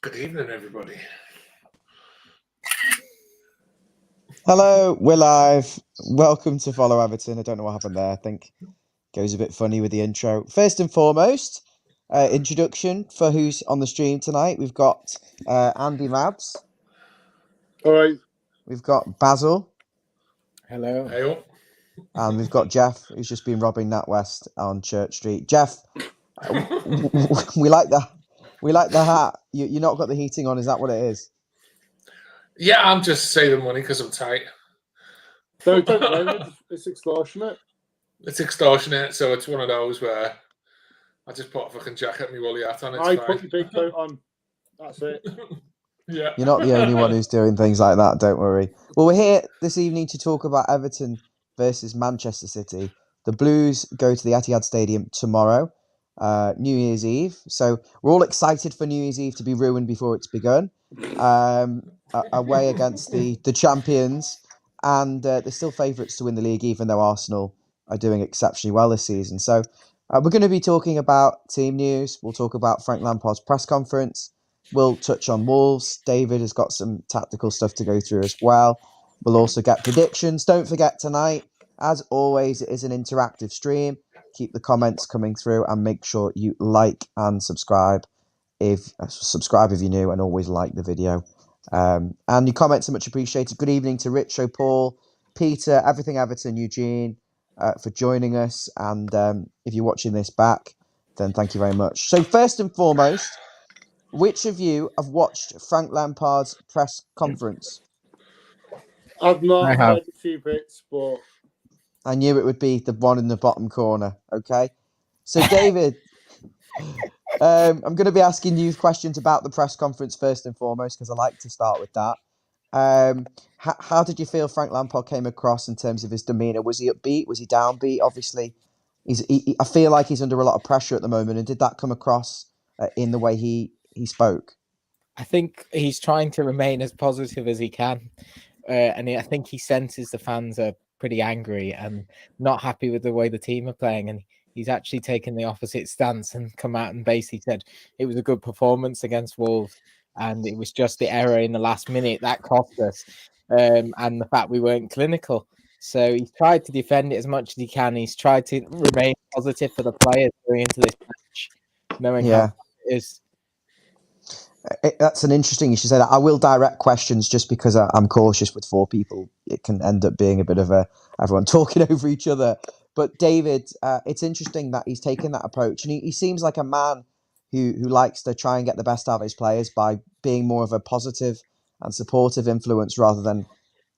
Good evening, everybody. Hello, we're live. Welcome to Follow Everton. I don't know what happened there. I think it goes a bit funny with the intro. First and foremost, introduction for who's on the stream tonight. We've got Andy Mabs. All right. We've got Basil. Hello. Hey, And we've got Jeff, who's just been robbing NatWest on Church Street. Jeff, we like that. We like the hat. You're not got the heating on. Is that what it is? Yeah, I'm just saving money because I'm tight. Don't blame it. It's extortionate. It's extortionate, so it's one of those where I just put a fucking jacket and my woolly hat on. It's I fine. put your big coat on. That's it. Yeah. You're not the only one who's doing things like that, don't worry. Well, we're here this evening to talk about Everton versus Manchester City. The Blues go to the Etihad Stadium tomorrow, New Year's Eve. So we're all excited for New Year's Eve to be ruined before it's begun. Away against the champions. And they're still favourites to win the league, even though Arsenal are doing exceptionally well this season. So we're going to be talking about team news. We'll talk about Frank Lampard's press conference. We'll touch on Wolves. David has got some tactical stuff to go through as well. We'll also get predictions. Don't forget tonight, as always, it is an interactive stream. Keep the comments coming through and make sure you like and subscribe if you're new, and always like the video. And your comments are much appreciated. Good evening to Rich, Paul, Peter, Everything Everton, Eugene, for joining us. And if you're watching this back, then thank you very much. So first and foremost, which of you have watched Frank Lampard's press conference? I've not I have. heard a few bits, but I knew it would be the one in the bottom corner. Okay. So David, I'm going to be asking you questions about the press conference first and foremost, because I like to start with that. How did you feel Frank Lampard came across in terms of his demeanour? Was he upbeat? Was he downbeat? Obviously, I feel like he's under a lot of pressure at the moment. And did that come across in the way he spoke? I think he's trying to remain as positive as he can. And I think he senses the fans are pretty angry and not happy with the way the team are playing. And he's actually taken the opposite stance and come out and basically said it was a good performance against Wolves. And it was just the error in the last minute that cost us. And the fact we weren't clinical. So he's tried to defend it as much as he can. He's tried to remain positive for the players going into this match, knowing how it is. That's an interesting. You should say that. I will direct questions just because I'm cautious with four people. It can end up being a bit of everyone talking over each other. But David, it's interesting that he's taken that approach, and he seems like a man who likes to try and get the best out of his players by being more of a positive and supportive influence rather than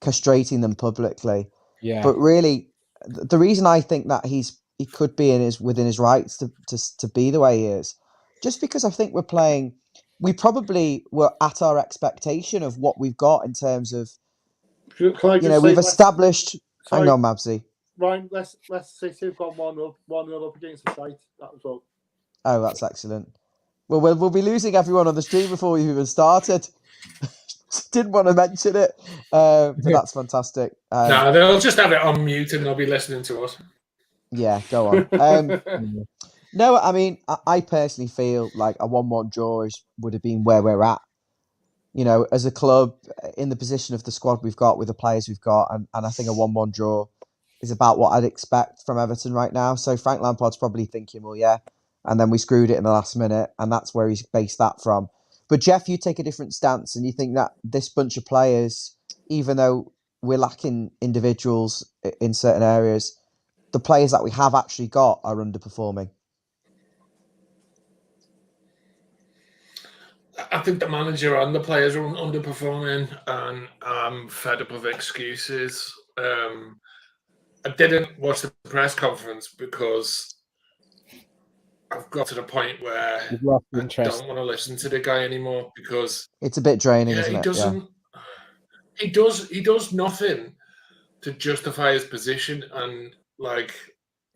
castrating them publicly. Yeah. But really, the reason I think that he could be within his rights to be the way he is, just because I think we're playing. We probably were at our expectation of what we've got in terms of, we've established. Hang on, Mabsy. Ryan, Leicester City have gone 1-0 up against the site. That was all. Oh, that's excellent. Well, we'll be losing everyone on the stream before we even started. Didn't want to mention it, but that's fantastic. No, they'll just have it on mute and they'll be listening to us. Yeah, go on. No, I mean, I personally feel like a 1-1 draw would have been where we're at. As a club, in the position of the squad we've got, with the players we've got, and I think a 1-1 draw is about what I'd expect from Everton right now. So Frank Lampard's probably thinking, well, yeah, and then we screwed it in the last minute, and that's where he's based that from. But Jeff, you take a different stance, and you think that this bunch of players, even though we're lacking individuals in certain areas, the players that we have actually got are underperforming. I think the manager and the players are underperforming, and I'm fed up of excuses. I didn't watch the press conference because I've got to the point where I don't want to listen to the guy anymore, because it's a bit draining, isn't it? He does nothing to justify his position, and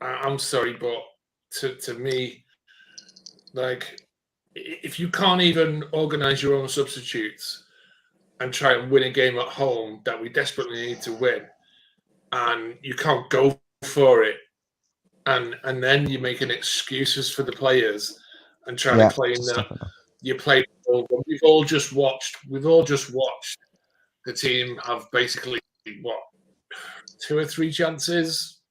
I'm sorry, but to me, if you can't even organise your own substitutes and try and win a game at home that we desperately need to win, and you can't go for it, and then you're making excuses for the players and trying to claim that you played we've all just watched the team have basically what 2 or 3 chances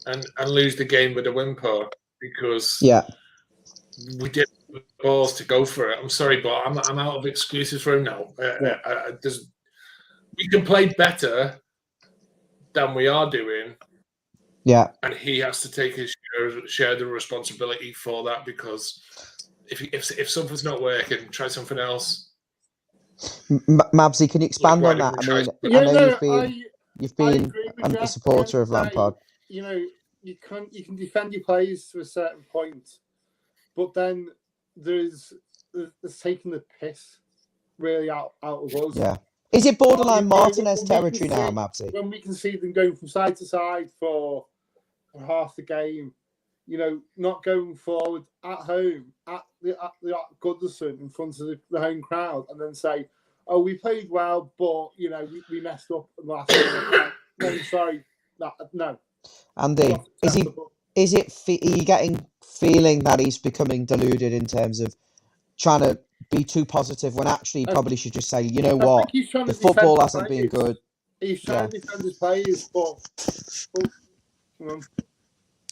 and lose the game with a whimper because we didn't have the balls to go for it. I'm sorry, but I'm out of excuses for him now. We can play better than we are doing. Yeah. And he has to take his share the responsibility for that because if something's not working, try something else. Mabsy, can you expand on that? I mean, I know you've been a supporter of Lampard. You know, you can defend your players to a certain point, but then there's taking the piss really out of us. Yeah. Is it borderline Martinez territory now, Mabsy? When we can see them going from side to side for half the game, you know, not going forward at home at the Goodison in front of the home crowd, and then say, "Oh, we played well, but you know, we messed up in the last game." No, sorry, no. Andy, are you getting feeling that he's becoming deluded in terms of trying to be too positive when actually he probably should just say, you know what, the football hasn't been good. He's trying to defend his players, but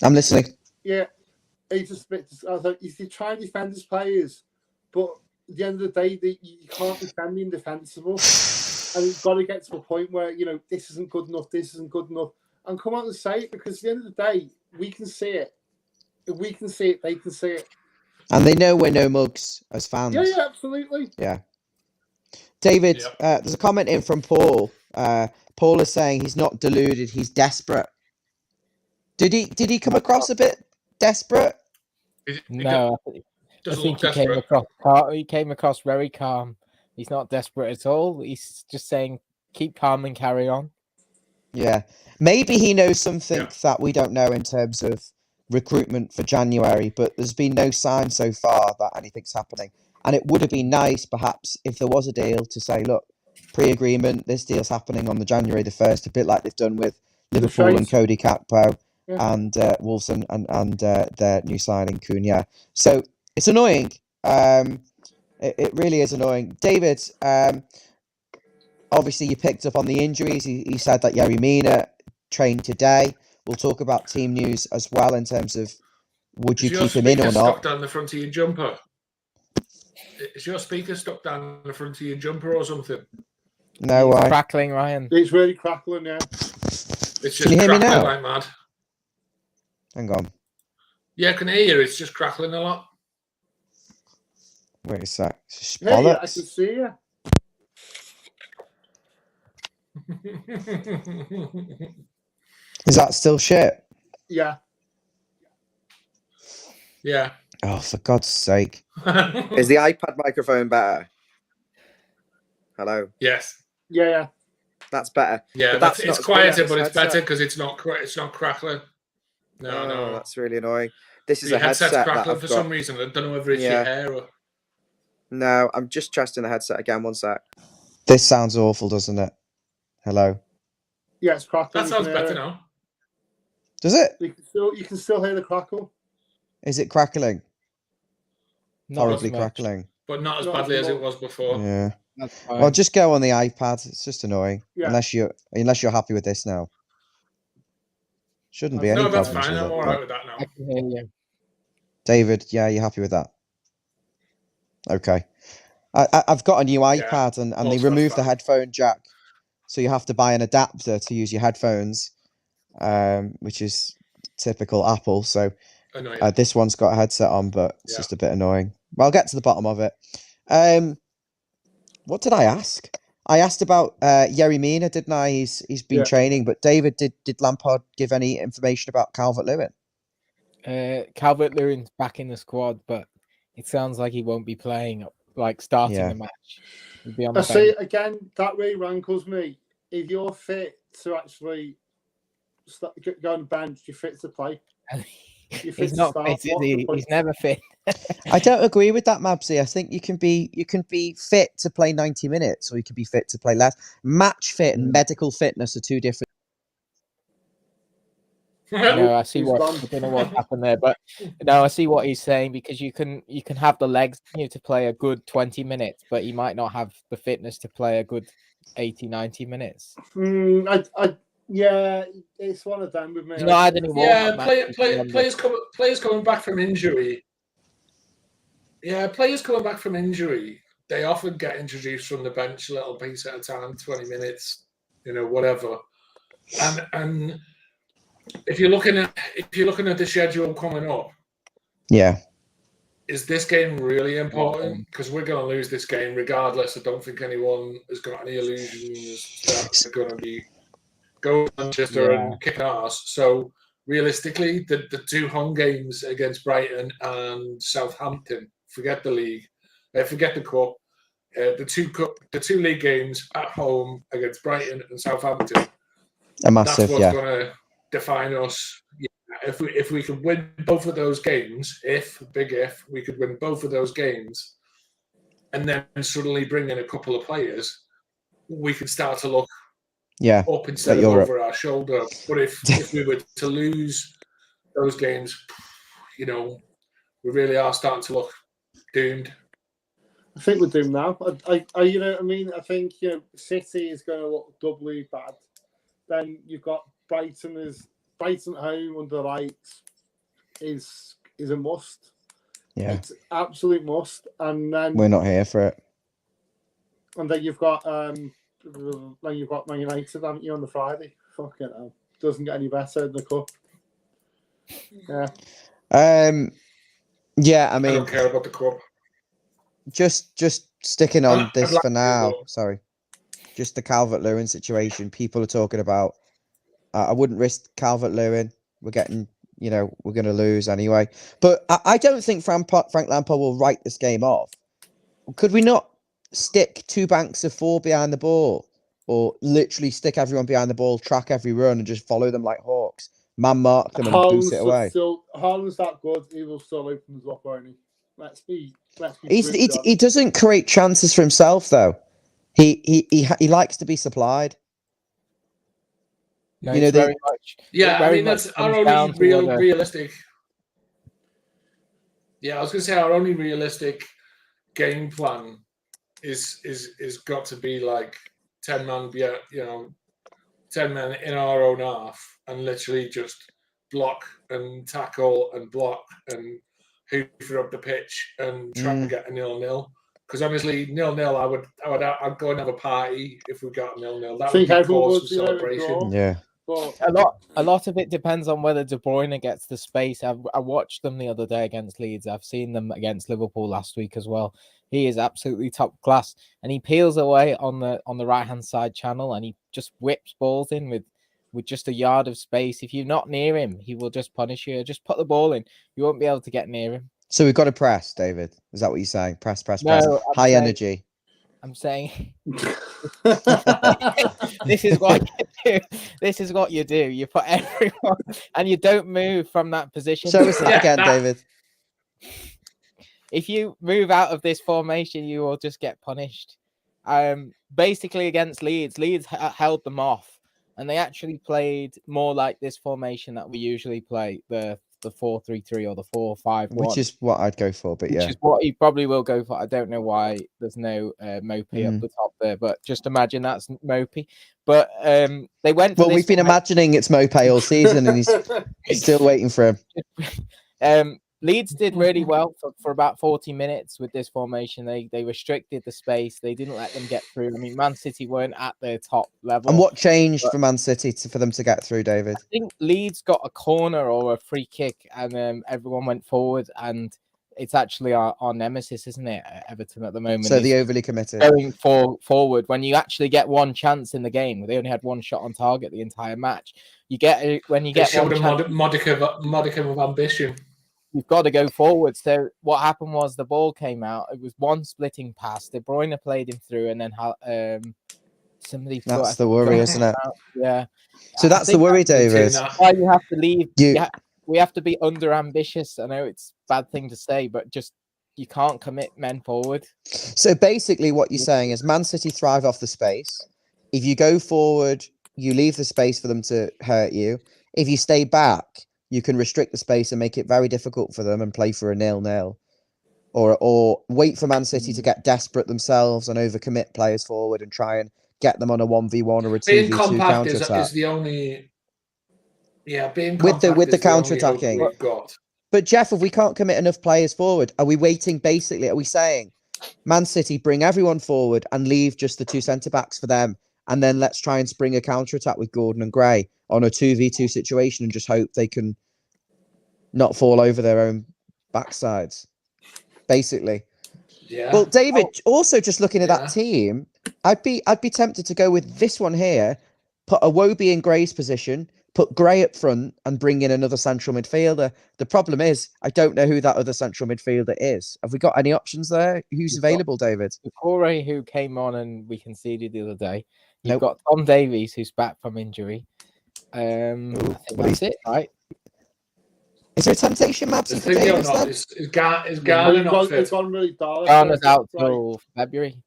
I'm listening. Yeah, he's trying to defend his players, but at the end of the day, you can't defend the indefensible, and you've got to get to a point where you know this isn't good enough, and come out and say it because at the end of the day, we can see it. If we can see it, they can see it. And they know we're no mugs as fans. Yeah, absolutely. Yeah. David, there's a comment in from Paul. Paul is saying he's not deluded, he's desperate. Did he come across a bit desperate? No, I think he came across very calm. He's not desperate at all. He's just saying, keep calm and carry on. Yeah. Maybe he knows something that we don't know in terms of recruitment for January, but there's been no sign so far that anything's happening. And it would have been nice, perhaps, if there was a deal to say, look, pre-agreement, this deal's happening on the January the 1st, a bit like they've done with Liverpool and Cody Gakpo and Wolves and their new signing, Cunha. So it's annoying. It really is annoying. David, obviously you picked up on the injuries. He said that Yerry Mina trained today. We'll talk about team news as well in terms of would you keep him in or not. Stuck down the front of your jumper? Is your speaker stuck down the front of your jumper or something? No, it's crackling, Ryan. It's really crackling, yeah. It's just can you hear me now? Like mad. Hang on. Yeah, I can hear you. It's just crackling a lot. Wait a sec. Hey, I can see you. Is that still shit? Yeah. Yeah. Oh, for God's sake. Is the iPad microphone better? Hello? Yes. Yeah. That's better. Yeah, it's quieter, but it's better because it's not crackling. No. That's really annoying. This is your a headset that crackling I've for got. some reason. I don't know whether it's your hair or... No, I'm just testing the headset again. One sec. This sounds awful, doesn't it? Hello? Yeah, it's crackling. That sounds better now. Does it? You can still hear the crackle. Is it crackling? Not horribly crackling. But not as badly as it was before. Yeah. Well, just go on the iPad. It's just annoying. Yeah. Unless you're happy with this now. Shouldn't be any problems. problems. No, that's fine. With I'm all right with that now. I can hear you. David, yeah, you're happy with that? Okay. I've got a new iPad and they removed the headphone jack. So you have to buy an adapter to use your headphones, which is typical Apple. So this one's got a headset on, but it's just a bit annoying. Well, I'll get to the bottom of it. What did I ask? I asked about Yerry Mina, didn't I? He's been training, but David, did Lampard give any information about Calvert-Lewin? Calvert-Lewin's back in the squad, but it sounds like he won't be playing, like starting the match. He'll be on the bench. See, again, that really rankles me. If you're fit to actually go on the bench, you're fit to play. He's not fit, is he? He's never fit. I don't agree with that, Mabsy. I think you can be fit to play 90 minutes, or you can be fit to play less. Match fit and medical fitness are two different. No, I see He's what gone. I don't know what happened there, but no, I see what he's saying because you can have the legs to play a good 20 minutes, but you might not have the fitness to play a good 80, 90 minutes. Yeah, it's one of them with me. You not had any Yeah, warm-up matches, players coming back from injury. Yeah, players coming back from injury, they often get introduced from the bench a little piece at a time, 20 minutes, whatever. And if you're looking at the schedule coming up, Yeah. is this game really important? Because we're going to lose this game regardless. I don't think anyone has got any illusions that they're going to be going to Manchester and kicking ass. So realistically, the two home games against Brighton and Southampton, forget the league, forget the cup. The two league games at home against Brighton and Southampton. A massive, that's what's going to define us. Yeah, if we could win both of those games, if we could win both of those games, and then suddenly bring in a couple of players, we could start to look up instead of over our shoulder. But if we were to lose those games, we really are starting to look doomed. I think we're doomed now. You know what I mean? I think City is going to look doubly bad. Then you've got Brighton at home under the lights is a must. Yeah, it's absolute must. And then we're not here for it. And then you've got Man United, haven't you, on the Friday? Fucking hell, doesn't get any better in the cup. Yeah. Yeah, I mean, I don't care about the cup. Just sticking on this for now. Sorry, just the Calvert-Lewin situation. People are talking about. I wouldn't risk Calvert-Lewin. We're getting, we're going to lose anyway. But I don't think Frank Lampard will write this game off. Could we not stick two banks of four behind the ball, or literally stick everyone behind the ball, track every run, and just follow them like hawks, man mark them and boost it away? Haaland's that good. He will still open us up, won't he? Let's be he doesn't create chances for himself though. He likes to be supplied. No, very much. Yeah, I mean that's our only realistic. Yeah, I was going to say our only realistic game plan is got to be like 10 man, 10 men in our own half, and literally just block and tackle and block and hoover up the pitch and try and get a 0-0. Because honestly, 0-0, I'd go and have a party if we got a 0-0. That would be cause for celebration. Yeah. But a lot of it depends on whether De Bruyne gets the space. I watched them the other day against Leeds. I've seen them against Liverpool last week as well. He is absolutely top class, and he peels away on the right hand side channel, and he just whips balls in with just a yard of space. If you're not near him, he will just punish you. Just put the ball in. You won't be able to get near him. So we've got to press, David. Is that what you're saying? Press. No, high energy. I'm saying this is what you do. This is what you do. You put everyone and you don't move from that position. Show us that again, David. If you move out of this formation, you will just get punished. Basically against Leeds held them off, and they actually played more like this formation that we usually play, the 4-3-3 or the 4-5-1, which is what I'd go for, but which is what he probably will go for. I don't know why there's no Mopey up the top there, but just imagine that's Mopey. But they went. Well, we've been imagining it's Mopey all season, and he's still waiting for him. Leeds did really well for about 40 minutes with this formation. They restricted the space. They didn't let them get through. I mean, Man City weren't at their top level. And what changed for Man City for them to get through, David? I think Leeds got a corner or a free kick, and everyone went forward. And it's actually our nemesis, isn't it, Everton at the moment? So the overly committed. Going forward, when you actually get one chance in the game, they only had one shot on target the entire match. When you get a modicum of ambition. You've got to go forward. So what happened was the ball came out. It was one splitting pass. De Bruyne played him through, and then somebody. That's the worry, isn't it? Yeah. So that's the worry, David. Why you have to leave? We have to be under ambitious. I know it's a bad thing to say, but just you can't commit men forward. So basically, what you're saying is Man City thrive off the space. If you go forward, you leave the space for them to hurt you. if you stay back, you can restrict the space and make it very difficult for them and play for a 0-0. Or wait for Man City to get desperate themselves and overcommit players forward and try and get them on a 1v1 or a 2v2 Being compact counter-attack. is the only. Yeah, being With the compact is the only hope counter-attacking. we've got. But Jeff, if we can't commit enough players forward, are we waiting basically? Are we saying, Man City, bring everyone forward and leave just the two centre-backs for them, and then let's try and spring a counter-attack with Gordon and Gray on a 2v2 situation and just hope they can not fall over their own backsides, basically. Yeah. Well, David, also just looking at Yeah. that team, I'd be tempted to go with this one here, put Iwobi in Gray's position, put Gray up front and bring in another central midfielder. The problem is, I don't know who that other central midfielder is. Have we got any options there? Who's available, David? Corey, who came on and we conceded the other day. You've Nope. got Tom Davies, who's back from injury. I think that's it, right? Is there a temptation, Maps? The For thing you're Davis, not then? is Garner not fit? It's gone really dark. Garner's out Right. till February.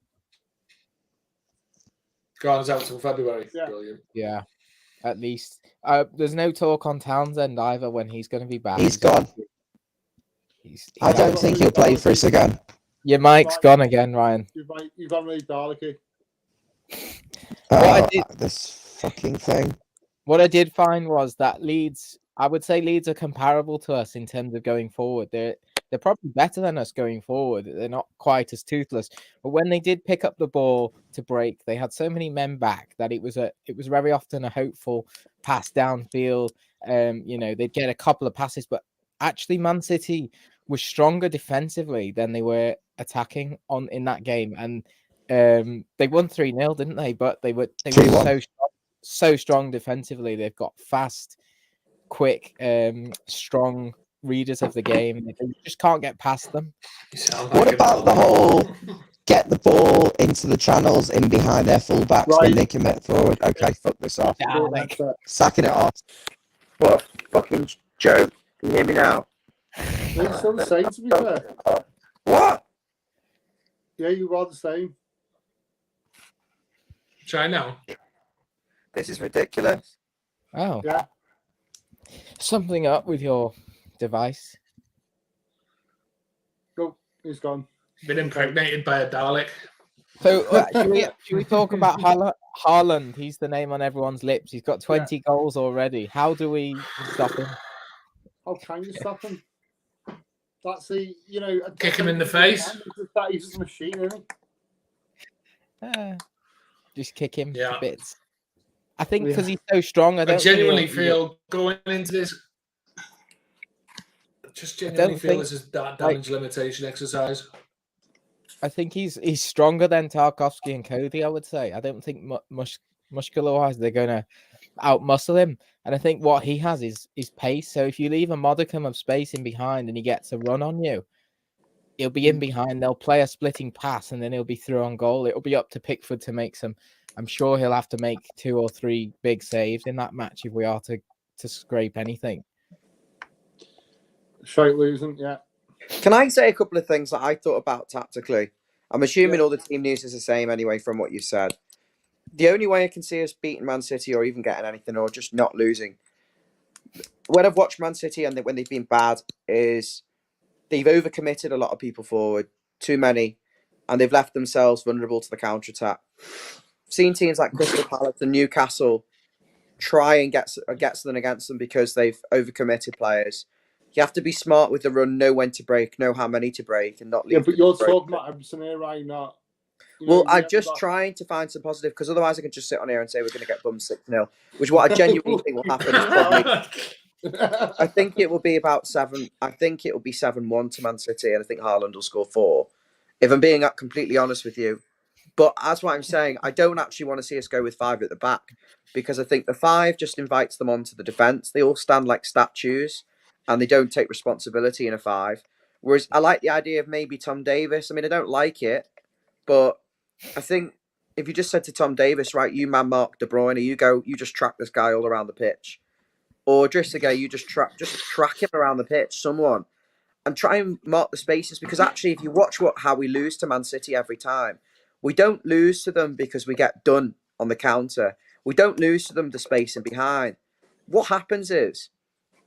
Garner's out till February. Yeah. Brilliant. Yeah, at least. There's no talk on Townsend either when he's going to be back. He's gone. I Yeah, don't but think really he'll play dark. for us again. Your mic's Right. gone again, Ryan. You've gone really dark. What I did- This fucking thing. What I did find was that Leeds, I would say Leeds are comparable to us in terms of going forward. They're probably better than us going forward. They're not quite as toothless. But when they did pick up the ball to break, they had so many men back that it was very often a hopeful pass downfield. They'd get a couple of passes, but actually Man City was stronger defensively than they were attacking in that game. And they won 3-0, didn't they? But they were 3-1. so strong defensively. They've got fast, quick, strong readers of the game. They just can't get past them. You sound What like about the whole get the ball into the channels in behind their fullbacks, Right. then they commit forward? Okay, fuck this off. Dalek. Sacking it off. What a fucking joke. Can you hear me now? It's still the same, to be fair. What? Yeah, you are the same. Try now. This is ridiculous. Oh, Yeah. something up with your device. Go. He's gone. Been impregnated by a Dalek. So should we talk about Haaland? He's the name on everyone's lips. He's got 20 goals already. How do we stop him? How can you stop him? That's Kick him in the face. He's just a machine, isn't he? Just kick him Yeah. to bits. I think Yeah. because he's so strong. I don't genuinely feel feel going into this. Just don't genuinely feel think, this is that damage limitation exercise. I think he's stronger than Tarkovsky and Cody. I would say. I don't think muscular-wise they're going to outmuscle him. And I think what he has is pace. So if you leave a modicum of space in behind and he gets a run on you, he'll be in behind. They'll play a splitting pass and then he'll be through on goal. It'll be up to Pickford to make some. I'm sure he'll have to make 2 or 3 big saves in that match if we are to scrape anything. Straight losing, yeah. Can I say a couple of things that I thought about tactically? I'm assuming all the team news is the same anyway from what you said. The only way I can see us beating Man City or even getting anything or just not losing, when I've watched Man City and when they've been bad, is they've overcommitted a lot of people forward, too many, and they've left themselves vulnerable to the counter-attack. I've seen teams like Crystal Palace and Newcastle try and get something against them because they've overcommitted players. You have to be smart with the run, know when to break, know how many to break, and not leave. Yeah, but you're break. talking about Everton here, right? Not. Well, I'm just trying to find some positive because otherwise I can just sit on here and say we're going to get bummed 6-0, which is what I genuinely think will happen. Is probably, I think it will be about 7. I think it will be 7-1 to Man City, and I think Haaland will score 4. If I'm being completely honest with you, but that's what I'm saying. I don't actually want to see us go with 5 at the back because I think the 5 just invites them onto the defence. They all stand like statues, and they don't take responsibility in a 5. Whereas I like the idea of maybe Tom Davis. I mean, I don't like it, but I think if you just said to Tom Davis, right, you man mark De Bruyne, you just track this guy all around the pitch. Or Drissage, you just track him around the pitch, someone, and try and mark the spaces. Because actually, if you watch how we lose to Man City every time, we don't lose to them because we get done on the counter. We don't lose to them the space in behind. what happens is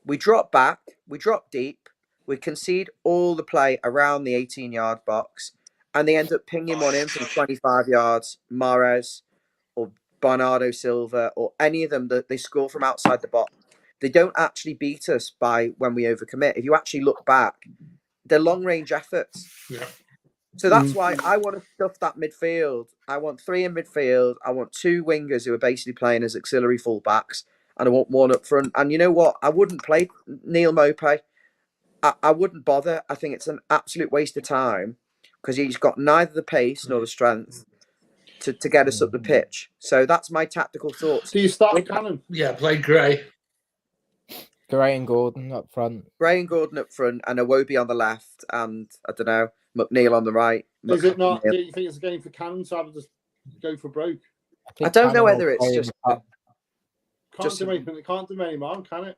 we drop back, we drop deep, we concede all the play around the 18-yard box, and they end up pinging one in from 25 yards, Mahrez or Bernardo Silva or any of them that they score from outside the box. They don't actually beat us by when we overcommit. If you actually look back, they're long-range efforts. Yeah. So that's why I want to stuff that midfield. I want 3 in midfield. I want 2 wingers who are basically playing as auxiliary fullbacks. And I want 1 up front. And you know what? I wouldn't play Neil Maupay. I wouldn't bother. I think it's an absolute waste of time because he's got neither the pace nor the strength to get us up the pitch. So that's my tactical thoughts. Do you start Cannon? Yeah, play Gray. Gray and Gordon up front. Gray and Gordon up front and Iwobi on the left and, I don't know, McNeil on the right. Is it not? Do you think it's a game for Cannon to have just go for broke? think I don't know Cannon will whether it's play in just... the top. It can't do any harm, can it?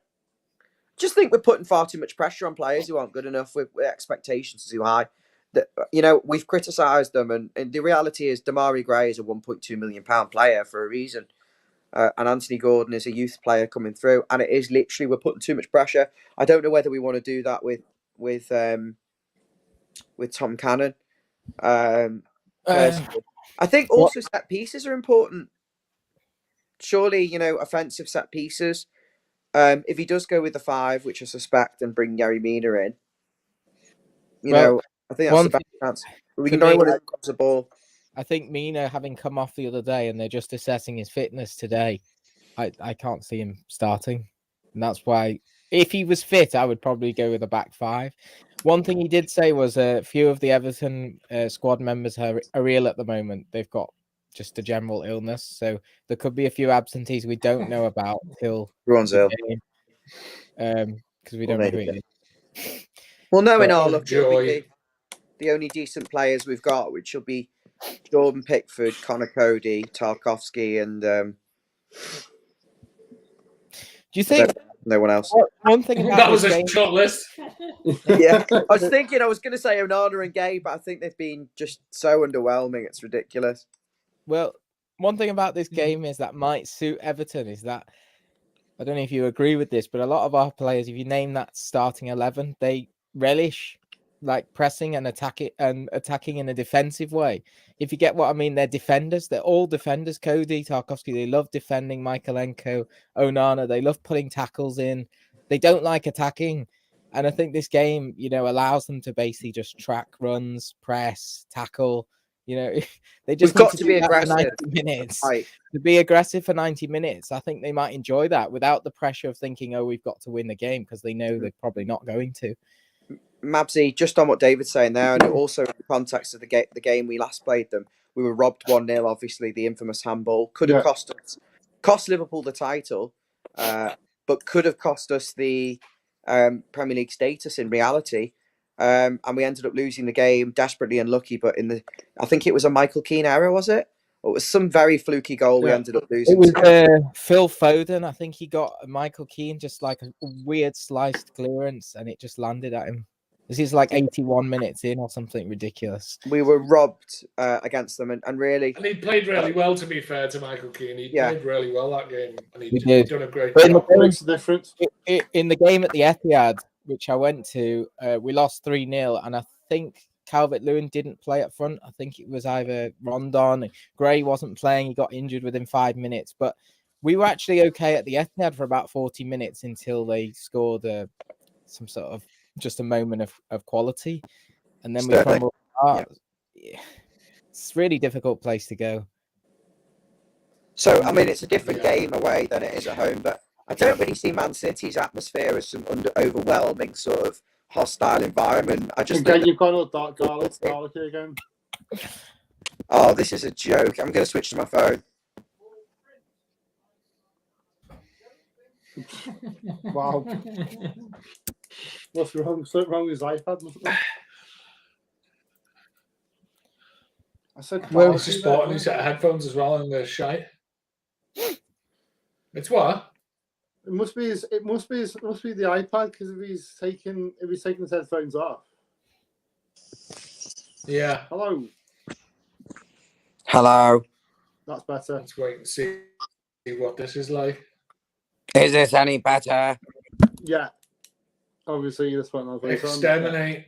Just think we're putting far too much pressure on players who aren't good enough with expectations too high. That, you know, we've criticised them, and the reality is Damari Gray is a £1.2 million player for a reason. And Anthony Gordon is a youth player coming through, and it is literally we're putting too much pressure. I don't know whether we want to do that with Tom Cannon. Personally. I think also set pieces are important. Surely, you know, offensive set pieces. If he does go with the 5, which I suspect, and bring Gary Mina in, you know, I think that's the best chance. We can know when it comes a ball. I think Mina, having come off the other day and they're just assessing his fitness today, I can't see him starting. And that's why, if he was fit, I would probably go with a back 5. One thing he did say was a few of the Everton squad members are ill at the moment. They've got just a general illness. So there could be a few absentees we don't know about till everyone's ill. Because we don't know who it is. Well, knowing our luck, it'll be the only decent players we've got, which will be Jordan Pickford, Connor Cody, Tarkovsky, and do you think no one else? One thing about that was a short list. Yeah, I was thinking I was going to say Onana and Gay, but I think they've been just so underwhelming. It's ridiculous. Well, one thing about this game is that might suit Everton is that I don't know if you agree with this, but a lot of our players, if you name that starting 11, they relish like pressing and attacking in a defensive way. If you get what I mean, they're defenders. They're all defenders. Cody, Tarkovsky, they love defending. Michaelenko, Onana, they love putting tackles in. They don't like attacking. And I think this game, you know, allows them to basically just track runs, press, tackle. You know, they just got to be aggressive for 90 minutes. Right. To be aggressive for 90 minutes. I think they might enjoy that without the pressure of thinking, oh, we've got to win the game, because they know they're probably not going to. Mabsy, just on what David's saying there, and also in the context of the game we last played them, we were robbed 1-0, obviously, the infamous handball. Could have cost Liverpool the title, but could have cost us the Premier League status in reality. And we ended up losing the game, desperately unlucky, but I think it was a Michael Keane error, was it? Or it was some very fluky goal we ended up losing. It was Phil Foden. I think he got Michael Keane just like a weird sliced clearance, and it just landed at him. This is like 81 minutes in or something ridiculous. We were robbed against them, and really... And he played really well, to be fair to Michael Keane. He played really well that game. And he did. Done a great job. Makes a difference. In the game at the Etihad, which I went to, we lost 3-0, and I think Calvert-Lewin didn't play up front. I think it was either Rondon. Gray wasn't playing. He got injured within 5 minutes. But we were actually okay at the Etihad for about 40 minutes until they scored some sort of just a moment of quality. And then we crumbled apart. Yeah. It's a really difficult place to go. So, I mean, it's a different game away than it is at home. But I don't really see Man City's atmosphere as some overwhelming sort of hostile environment. I just think you've gone all dark garlic again. Oh, this is a joke. I'm going to switch to my phone. Wow. What's wrong? Something wrong with his iPad, mustn't there? I said, well, he's just bought a new set of headphones as well, and they're shite. It's what? It must be the iPad, because if he's taking his headphones off. Yeah. Hello. That's better. Let's wait and see what this is like. Is this any better? Yeah. Obviously, this one. Exterminate.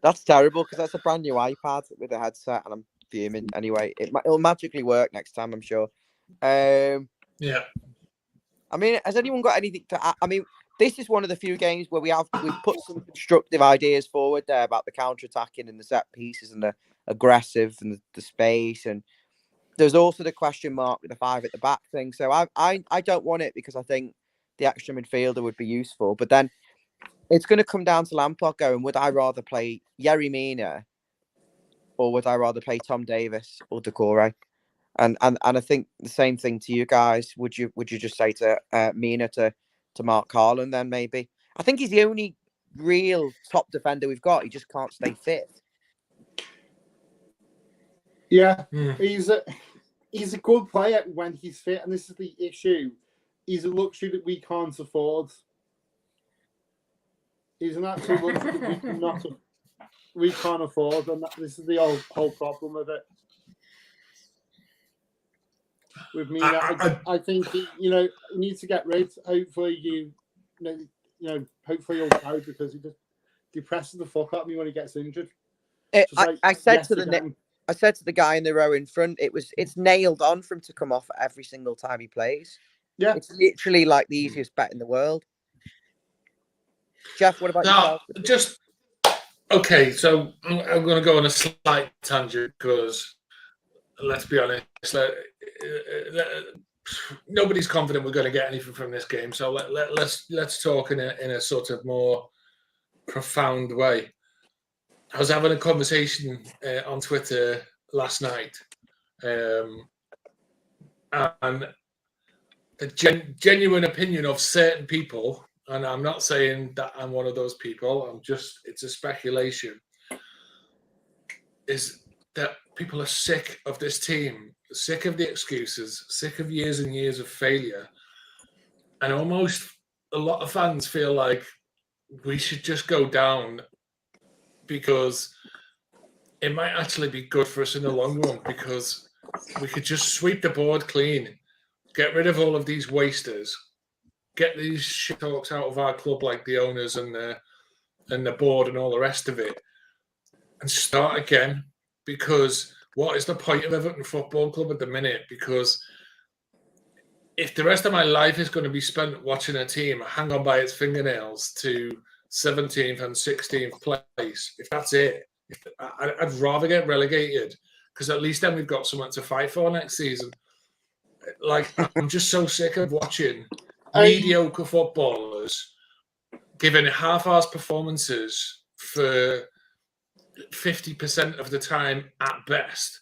That's terrible because that's a brand new iPad with a headset, and I'm fuming. Anyway, it'll magically work next time, I'm sure. Yeah. I mean, has anyone got anything to add? I mean, this is one of the few games where we've put some constructive ideas forward there about the counter-attacking and the set pieces and the aggressive and the space, and there's also the question mark with the 5 at the back thing. So I don't want it because I think the extra midfielder would be useful, but then it's going to come down to Lampard going, would I rather play Yerry Mina or would I rather play Tom Davis or Decore? And I think the same thing to you guys. Would you just say to Mina to Mark Carlin then maybe? I think he's the only real top defender we've got. He just can't stay fit. Yeah, he's a good player when he's fit, and this is the issue. He's a luxury that we can't afford. He's an absolute luxury that we can't afford, and this is the whole problem of it. With me, I think he needs to get rid. Hopefully, hopefully he'll go because he just depresses the fuck out of me when he gets injured. I said to the guy in the row in front, it's nailed on for him to come off every single time he plays. Yeah, it's literally like the easiest bet in the world. Jeff, what about yourself? Just okay. So I'm going to go on a slight tangent because let's be honest, nobody's confident we're going to get anything from this game. So let's talk in a sort of more profound way. I was having a conversation on Twitter last night, and the genuine opinion of certain people, and I'm not saying that I'm one of those people, it's a speculation, is that people are sick of this team, sick of the excuses, sick of years and years of failure. And almost a lot of fans feel like we should just go down because it might actually be good for us in the long run because we could just sweep the board clean, get rid of all of these wasters, get these shit talks out of our club like the owners and the board and all the rest of it, and start again. Because what is the point of Everton Football Club at the minute? Because if the rest of my life is going to be spent watching a team hang on by its fingernails to 17th and 16th place, if that's it, I'd rather get relegated because at least then we've got something to fight for next season. Like, I'm just so sick of watching mediocre footballers giving half-assed performances for 50% of the time at best,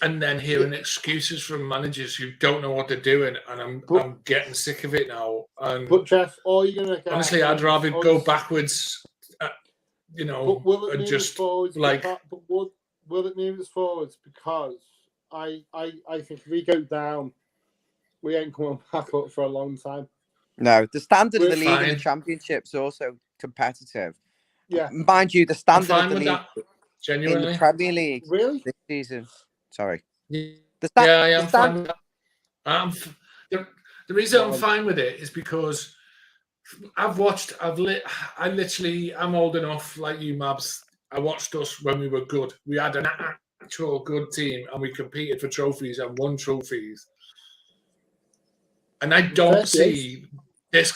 and then hearing excuses from managers who don't know what they're doing, and I'm getting sick of it now. But Jeff, all you're gonna get, honestly, I'd rather go backwards, and just like. But will it move us forwards? Because I think if we go down, we ain't coming back up for a long time. No, the standard of the league and the championship's also competitive. Yeah, mind you, the standard of the league genuinely in the Premier League really this season. Sorry. I am fine with that. The reason I'm fine with it is because I'm old enough, like you, Mabs. I watched us when we were good. We had an actual good team, and we competed for trophies and won trophies. And I don't see this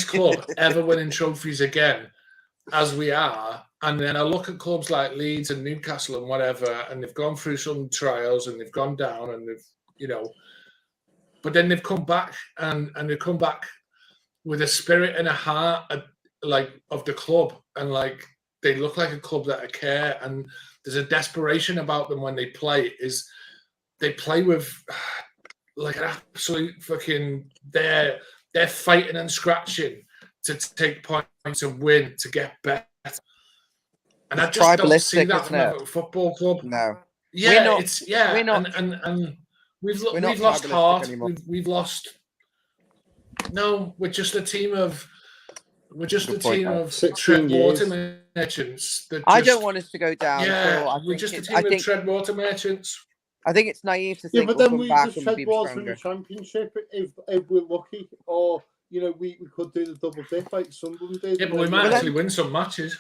club ever winning trophies again, as we are. And then I look at clubs like Leeds and Newcastle and whatever, and they've gone through some trials and they've gone down and they've, but then they've come back and they've come back with a spirit and a heart of the club, and like they look like a club that care, and there's a desperation about them when they play. Is they play with like an absolute fucking they're fighting and scratching to take points and win to get better. And I just don't see that from a football club. No. Yeah, and we've lost heart. We've lost. No, we're just a team of tread water merchants. I don't want us to go down. Yeah, we're just a team of tread water merchants. I think it's naive to Yeah, think but we'll then come we back just and tread be water in the stronger. Championship if we're lucky, or we could do the double dip like Sunderland did. Yeah, but we might actually win some matches.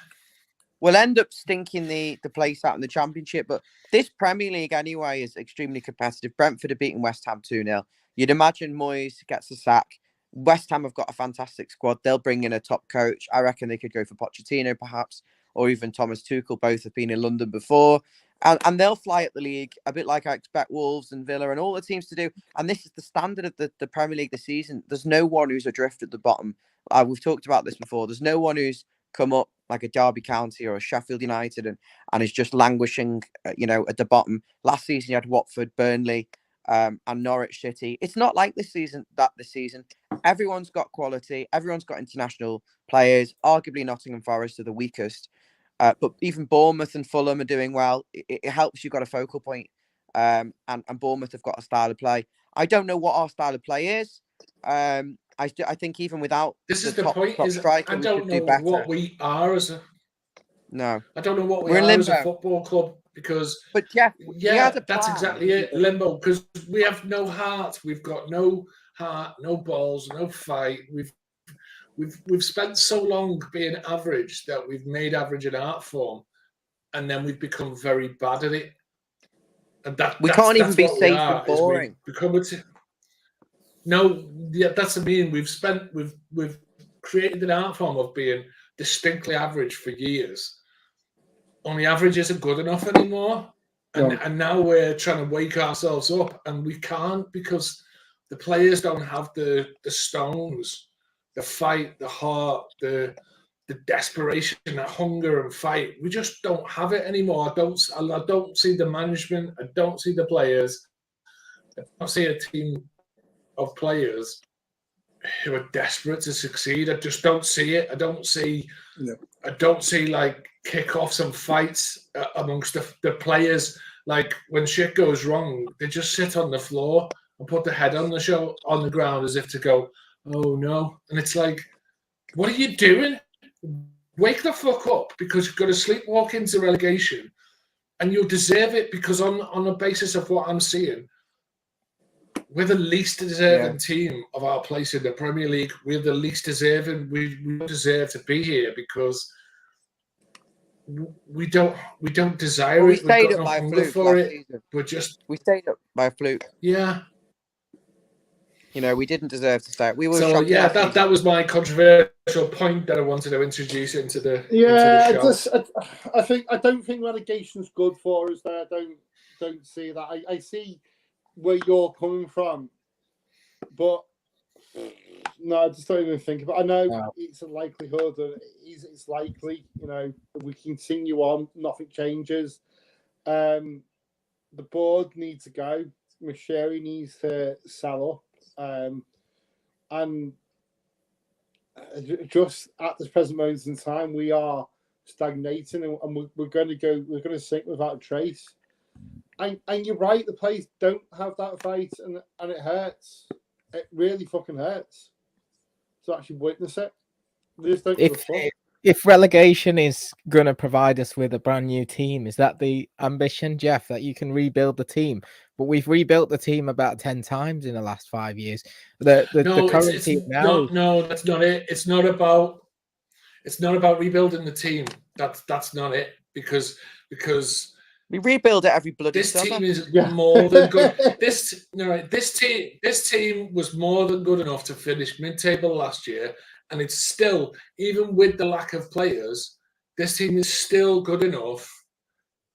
We'll end up stinking the place out in the Championship, but this Premier League anyway is extremely competitive. Brentford are beating West Ham 2-0. You'd imagine Moyes gets a sack. West Ham have got a fantastic squad. They'll bring in a top coach. I reckon they could go for Pochettino perhaps, or even Thomas Tuchel. Both have been in London before. And they'll fly at the league, a bit like I expect Wolves and Villa and all the teams to do. And this is the standard of the Premier League this season. There's no one who's adrift at the bottom. We've talked about this before. There's no one who's come up like a Derby County or a Sheffield United and is just languishing, at the bottom. Last season, you had Watford, Burnley, and Norwich City. It's not like this season. Everyone's got quality. Everyone's got international players. Arguably, Nottingham Forest are the weakest. But even Bournemouth and Fulham are doing well. It helps you've got a focal point. And Bournemouth have got a style of play. I don't know what our style of play is. I think even without this is the point. top striker, I don't know what we are as a. No, I don't know what we We're in are as a limbo. football club because. But Jeff, that's exactly it. Limbo, because we have no heart. We've got no heart, no balls, no fight. We've spent so long being average that we've made average an art form, and then we've become very bad at it. And we can't even be safe and boring. No, yeah, that's what I mean. We've created an art form of being distinctly average for years. Only average isn't good enough anymore. And now we're trying to wake ourselves up, and we can't because the players don't have the stones, the fight, the heart, the desperation, the hunger and fight. We just don't have it anymore. I don't see the management. I don't see the players. I don't see a team of players who are desperate to succeed. I just don't see it. I don't see like kick-offs and fights amongst the players. Like when shit goes wrong, they just sit on the floor and put their head on the ground as if to go, oh no. And it's like, what are you doing? Wake the fuck up, because you've got to sleepwalk into relegation and you'll deserve it, because on the basis of what I'm seeing, we're the least deserving team of our place in the Premier League. We're the least deserving. We deserve to be here because we don't desire it. We've got no hunger for it. We stayed up by a fluke. Yeah. We didn't deserve to stay. We were that was my controversial point that I wanted to introduce into the I don't think relegation's good for us. I don't see that. I see where you're coming from, but no, I just don't even think about it. I know it's a likelihood, and it's likely, we continue on, nothing changes. The board needs to go. Masheri needs to sell up, and just at this present moment in time, we are stagnating, and we're going to sink without a trace. And you're right, the players don't have that fight, and it hurts. It really fucking hurts to actually witness it. They just don't give a fuck. If relegation is going to provide us with a brand new team, is that the ambition, Jeff, that you can rebuild the team? But we've rebuilt the team about 10 times in the last 5 years. The current team now. No, that's not it. It's not about rebuilding the team. That's not it. Because we rebuild it every bloody this summer. team is more than good. This team was more than good enough to finish mid-table last year, and it's still, even with the lack of players, this team is still good enough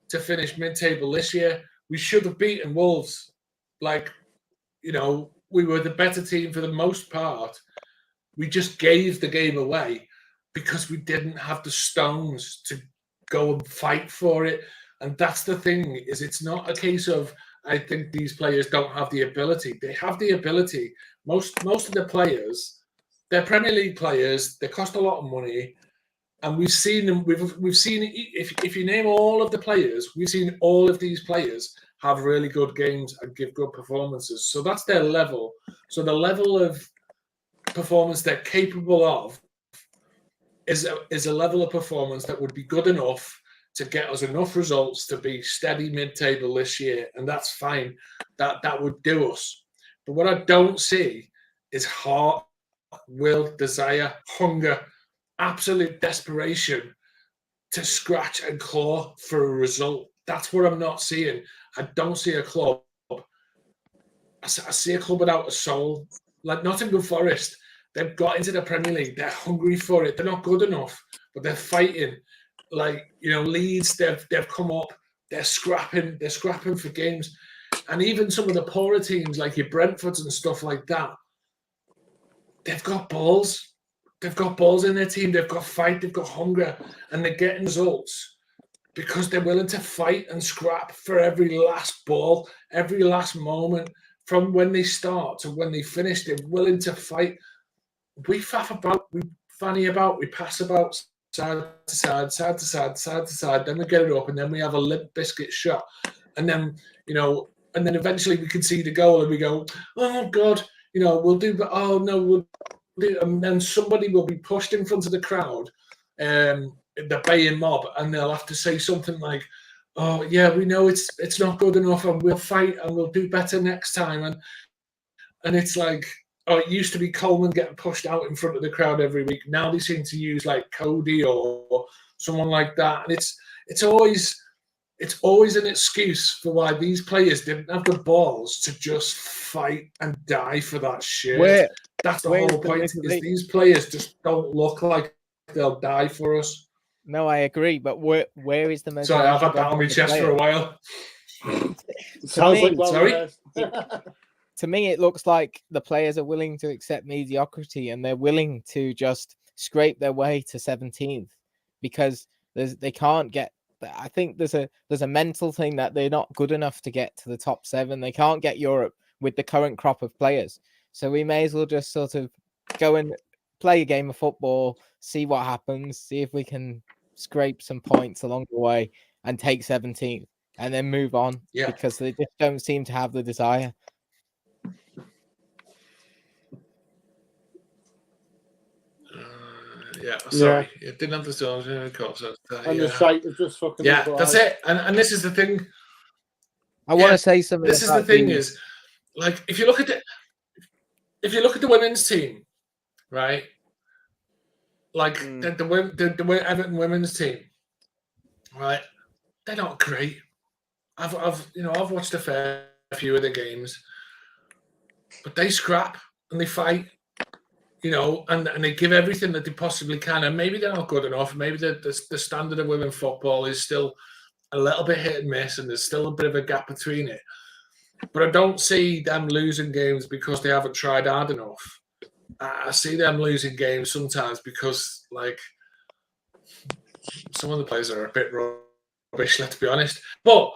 to finish mid-table this year. We should have beaten Wolves. We were the better team for the most part. We just gave the game away because we didn't have the stones to go and fight for it. And that's the thing, is it's not a case of, I think these players don't have the ability. They have the ability. Most of the players, they're Premier League players. They cost a lot of money, and we've seen them. We've seen, if you name all of the players, we've seen all of these players have really good games and give good performances. So that's their level. So the level of performance they're capable of is a level of performance that would be good enough to get us enough results to be steady mid-table this year, and that's fine. That would do us. But what I don't see is heart, will, desire, hunger, absolute desperation to scratch and claw for a result. That's what I'm not seeing. I don't see a club. I see a club without a soul. Like Nottingham Forest, they've got into the Premier League. They're hungry for it. They're not good enough, but they're fighting. Like, Leeds, they've come up. They're scrapping. They're scrapping for games. And even some of the poorer teams, like your Brentfords and stuff like that, they've got balls. They've got balls in their team. They've got fight. They've got hunger. And they're getting results because they're willing to fight and scrap for every last ball, every last moment. From when they start to when they finish, they're willing to fight. We faff about, we fanny about, we pass about, side to side, side to side, side to side. Then we get it up, and then we have a limp biscuit shot. And then, and then eventually we can see the goal, and we go, oh, God, we'll do, but oh, no, we'll do. And then somebody will be pushed in front of the crowd, the baying mob, and they'll have to say something like, oh, yeah, we know it's not good enough, and we'll fight and we'll do better next time. And it's like, oh, it used to be Coleman getting pushed out in front of the crowd every week. Now they seem to use like Cody or someone like that. And it's always an excuse for why these players didn't have the balls to just fight and die for that shit. That's the whole point, is these players just don't look like they'll die for us. No, I agree, but where is the motivation? Sorry, I've had that on my chest for a while. Sounds like sorry? To me, it looks like the players are willing to accept mediocrity, and they're willing to just scrape their way to 17th because they can't get. I think there's a mental thing that they're not good enough to get to the top 7. They can't get Europe with the current crop of players. So we may as well just sort of go and play a game of football, see what happens, see if we can scrape some points along the way and take 17th and then move on, because they just don't seem to have the desire. Sorry. I didn't understand. And the site is just fucking. Yeah, that's it. And this is the thing. I want to say something. This is the thing: is like if you look at the women's team, right? Like the Everton women's team, right? They're not great. I've watched a fair few of the games, but they scrap and they fight, and they give everything that they possibly can. And maybe they're not good enough. Maybe the standard of women's football is still a little bit hit and miss, and there's still a bit of a gap between it. But I don't see them losing games because they haven't tried hard enough. I see them losing games sometimes because, like, some of the players are a bit rubbish, let's be honest. But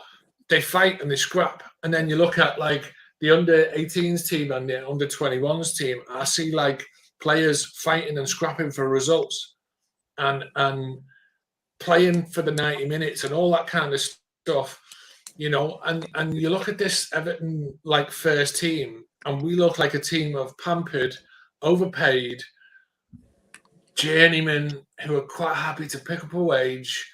they fight and they scrap. And then you look at, like, the under-18s team and the under-21s team. I see, like, players fighting and scrapping for results and playing for the 90 minutes and all that kind of stuff, And you look at this Everton, like, first team, and we look like a team of pampered, overpaid journeymen who are quite happy to pick up a wage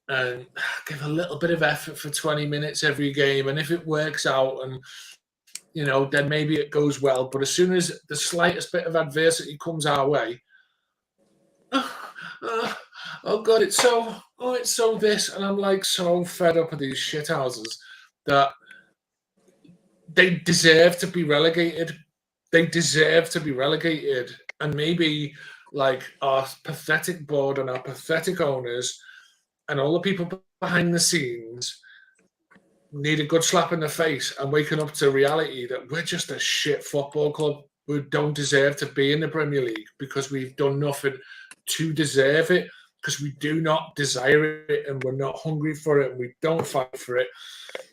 and give a little bit of effort for 20 minutes every game. And if it works out and, then maybe it goes well. But as soon as the slightest bit of adversity comes our way, oh God, it's so this. And I'm like so fed up of these shithouses that they deserve to be relegated. They deserve to be relegated. And maybe, like, our pathetic board and our pathetic owners and all the people behind the scenes need a good slap in the face and waking up to reality that we're just a shit football club who don't deserve to be in the Premier League because we've done nothing to deserve it, because we do not desire it and we're not hungry for it and we don't fight for it.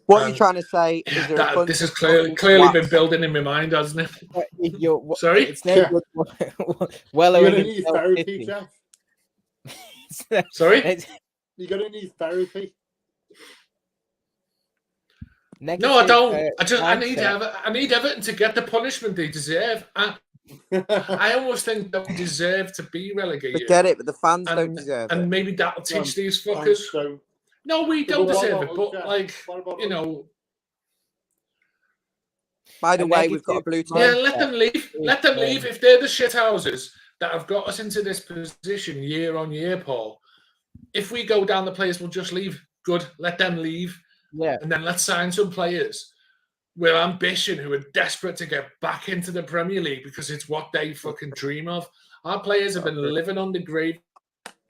What are you trying to say? Is there this has clearly been building in my mind, hasn't it? Sorry? It's never well You're going to need therapy, Jeff. Sorry? You're going to need therapy. No, I don't. I need Everton to get the punishment they deserve. I almost think they deserve to be relegated. I get it, but the fans don't deserve it. And maybe that'll teach these fuckers. No, we don't But what deserve it. about But Jeff? like, What about you us? know, By the A way, we've got a negative blue yeah, team. let them leave. Let them leave. If they're the shithouses that have got us into this position year on year, Paul. If we go down, the players will just leave. Good, let them leave, Yeah. and then let's sign some players with ambition who are desperate to get back into the Premier League because it's what they fucking dream of. Our players have been living on the gravy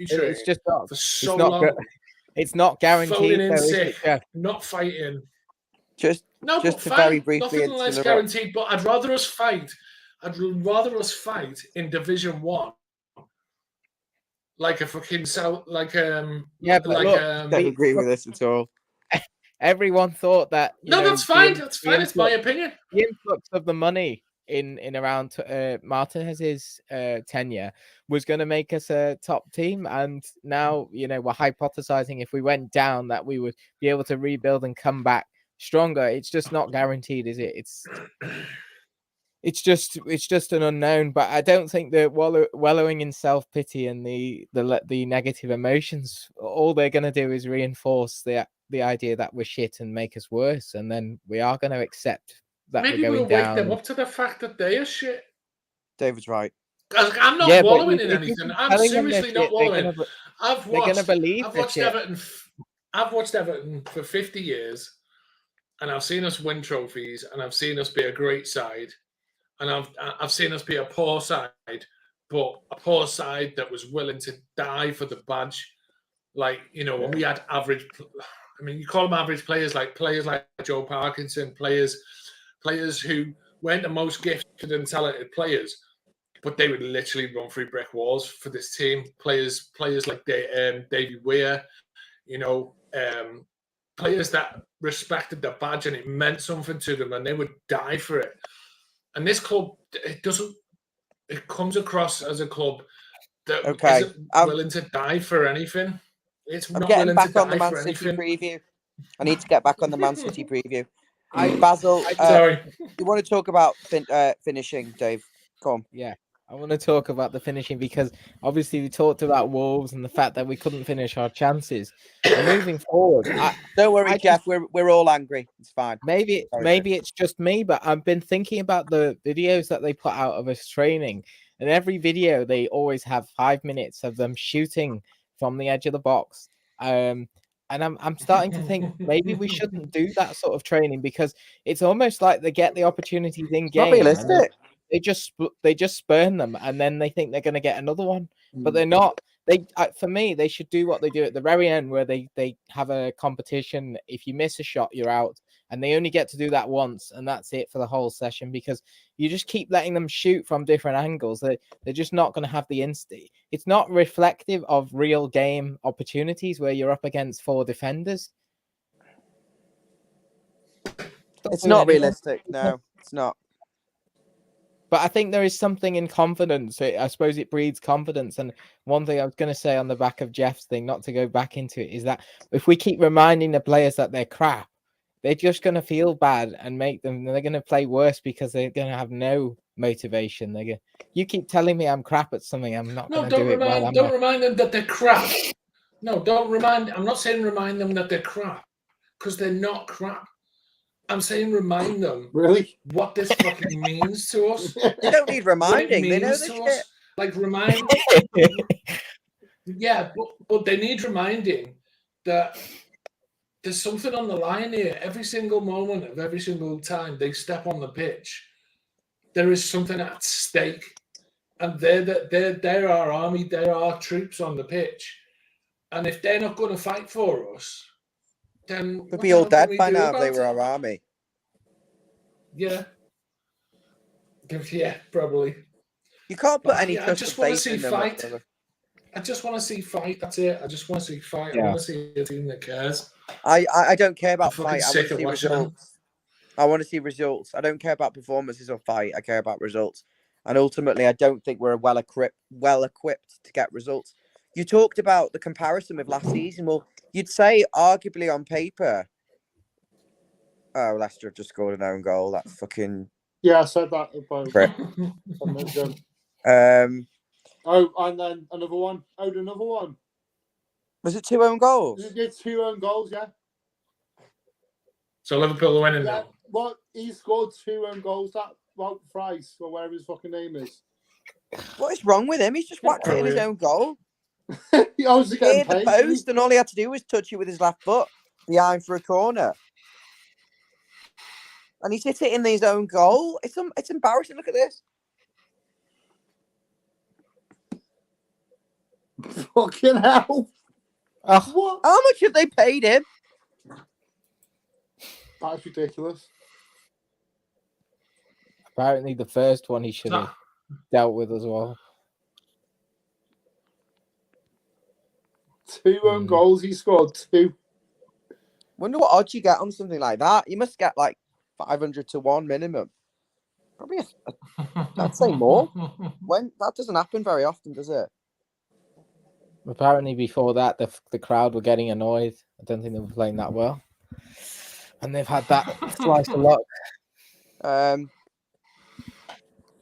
train It's just not. for so It's not. long. It's not guaranteed. Phoning in Though, is sick, it, Jeff? not fighting. Just No, just but to fine. very briefly Nothing less interrupt. guaranteed. But I'd rather us fight. I'd rather us fight in Division 1, like a fucking South, Yeah, but like look, Don't agree with this at all. everyone thought that. No, that's fine. That's fine. It's my opinion. The influx of the money in around Martinez's tenure was going to make us a top team, and now we're hypothesizing if we went down that we would be able to rebuild and come back stronger. It's just not guaranteed, is it? It's just an unknown. But I don't think that wallowing in self-pity and the negative emotions, all they're going to do is reinforce the idea that we're shit and make us worse, and then we are going to accept that Maybe we're we'll going wake down. them up to the fact that they are shit. David's right. I'm not Yeah, but wallowing in if you anything. keep I'm telling them seriously they're not shit, they're wallowing. gonna I've they're gonna watched. believe I've they're watched shit. Everton. I've watched Everton for 50 years, and I've seen us win trophies, and I've seen us be a great side, and I've seen us be a poor side, but a poor side that was willing to die for the badge. Like when we had average. I mean, you call them average players like Joe Parkinson, players who weren't the most gifted and talented players, but they would literally run through brick walls for this team. Players like Davy Weir, players that respected the badge and it meant something to them, and they would die for it. And this club, it comes across as a club that isn't willing to die for anything. I'm getting back on the Man City preview. I need to get back on the Man City preview. Basil, sorry. You want to talk about finishing, Dave? Come on. Yeah, I want to talk about the finishing because obviously we talked about Wolves and the fact that we couldn't finish our chances. And moving forward, don't worry, Jeff. We're all angry. It's fine. Maybe it's just me, but I've been thinking about the videos that they put out of us training, and every video they always have 5 minutes of them shooting from the edge of the box. And I'm starting to think maybe we shouldn't do that sort of training because it's almost like they get the opportunities in game. Not realistic. They just spurn them, and then they think they're going to get another one, but they're not. For me, they should do what they do at the very end, where they have a competition. If you miss a shot, you're out, and they only get to do that once, and that's it for the whole session. Because you just keep letting them shoot from different angles. They're just not going to have the instinct. It's not reflective of real game opportunities where you're up against 4 defenders. It's not realistic. No, it's not. But I think there is something in confidence. I suppose it breeds confidence. And one thing I was going to say on the back of Jeff's thing, not to go back into it, is that if we keep reminding the players that they're crap, they're just going to feel bad and they're going to play worse because they're going to have no motivation. You keep telling me I'm crap at something, I'm not going to do it well. Don't remind them that they're crap. No, don't remind. I'm not saying remind them that they're crap because they're not crap. I'm saying remind them what this fucking means to us. They don't need reminding. They know this shit. Like remind. Yeah, but they need reminding that there's something on the line here. Every single moment of every single time they step on the pitch, there is something at stake, and they're our army. They're our troops on the pitch, and if they're not going to fight for us, then we'd be all dead by now if they were our army. Yeah, probably. You can't put any I just want to see fight. Them. I just want to see fight. That's it. I just want to see fight. I want to see a team that cares. I don't care about fight. I want to see results. I want to see results. I don't care about performances or fight. I care about results. And ultimately, I don't think we're well equipped to get results. You talked about the comparison with last season. Well, you'd say arguably on paper. Oh, Leicester have just scored an own goal. That fucking... Yeah, I said that about... and then another one. Oh, another one. Was it 2 own goals? He did 2 own goals, yeah. So Liverpool are winning Yeah, now. well, he scored 2 own goals. That Wout Price, or whatever his fucking name is. What is wrong with him? He's just whacked it in his own goal. He obviously He hit getting the paid. didn't post, and all he had to do was touch it with his left foot behind for a corner. And he's hit it in his own goal. It's embarrassing. Look at this. he? Fucking hell. Oh, What? How much have they paid him? That's ridiculous. apparently the first one he should have dealt with as well. 2 own goals. He scored 2. Wonder what odds you get on something like that. You must get like 500 to 1 minimum. Probably, I'd say more. When that doesn't happen very often, does it? Apparently before that, the crowd were getting annoyed. I don't think they were playing that well. And they've had that slice of luck.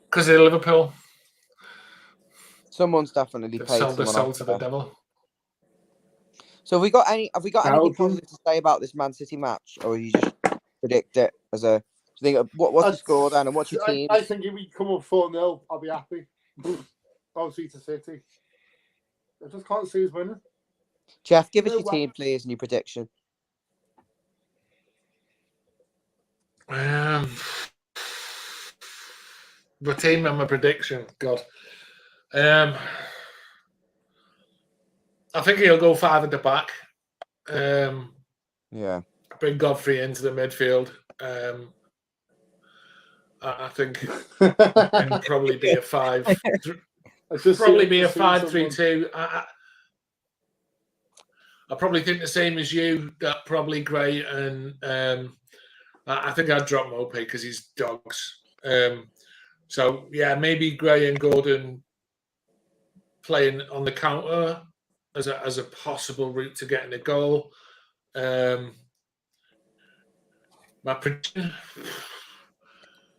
Because they're Liverpool. Someone's definitely They've paid sold their someone soul off to the there. devil. So have we got anything Belgium. positive to say about this Man City match, or you just predict it as a? Do you think what's the score then, and what's your team? I think if we come up 4-0, I'll be happy. Obviously to City. I just can't see us winning. Jeff, give us No, your team, please, and your prediction. The team and my prediction. God. I think he'll go 5 at the back. Yeah. Bring Godfrey into the midfield. I think it'll probably be a 5. Probably be a 5-3-2. I probably think the same as you. That probably Gray and I think I'd drop Mope because he's dogs. So yeah, maybe Gray and Gordon playing on the counter as a possible route to getting a goal. My prediction.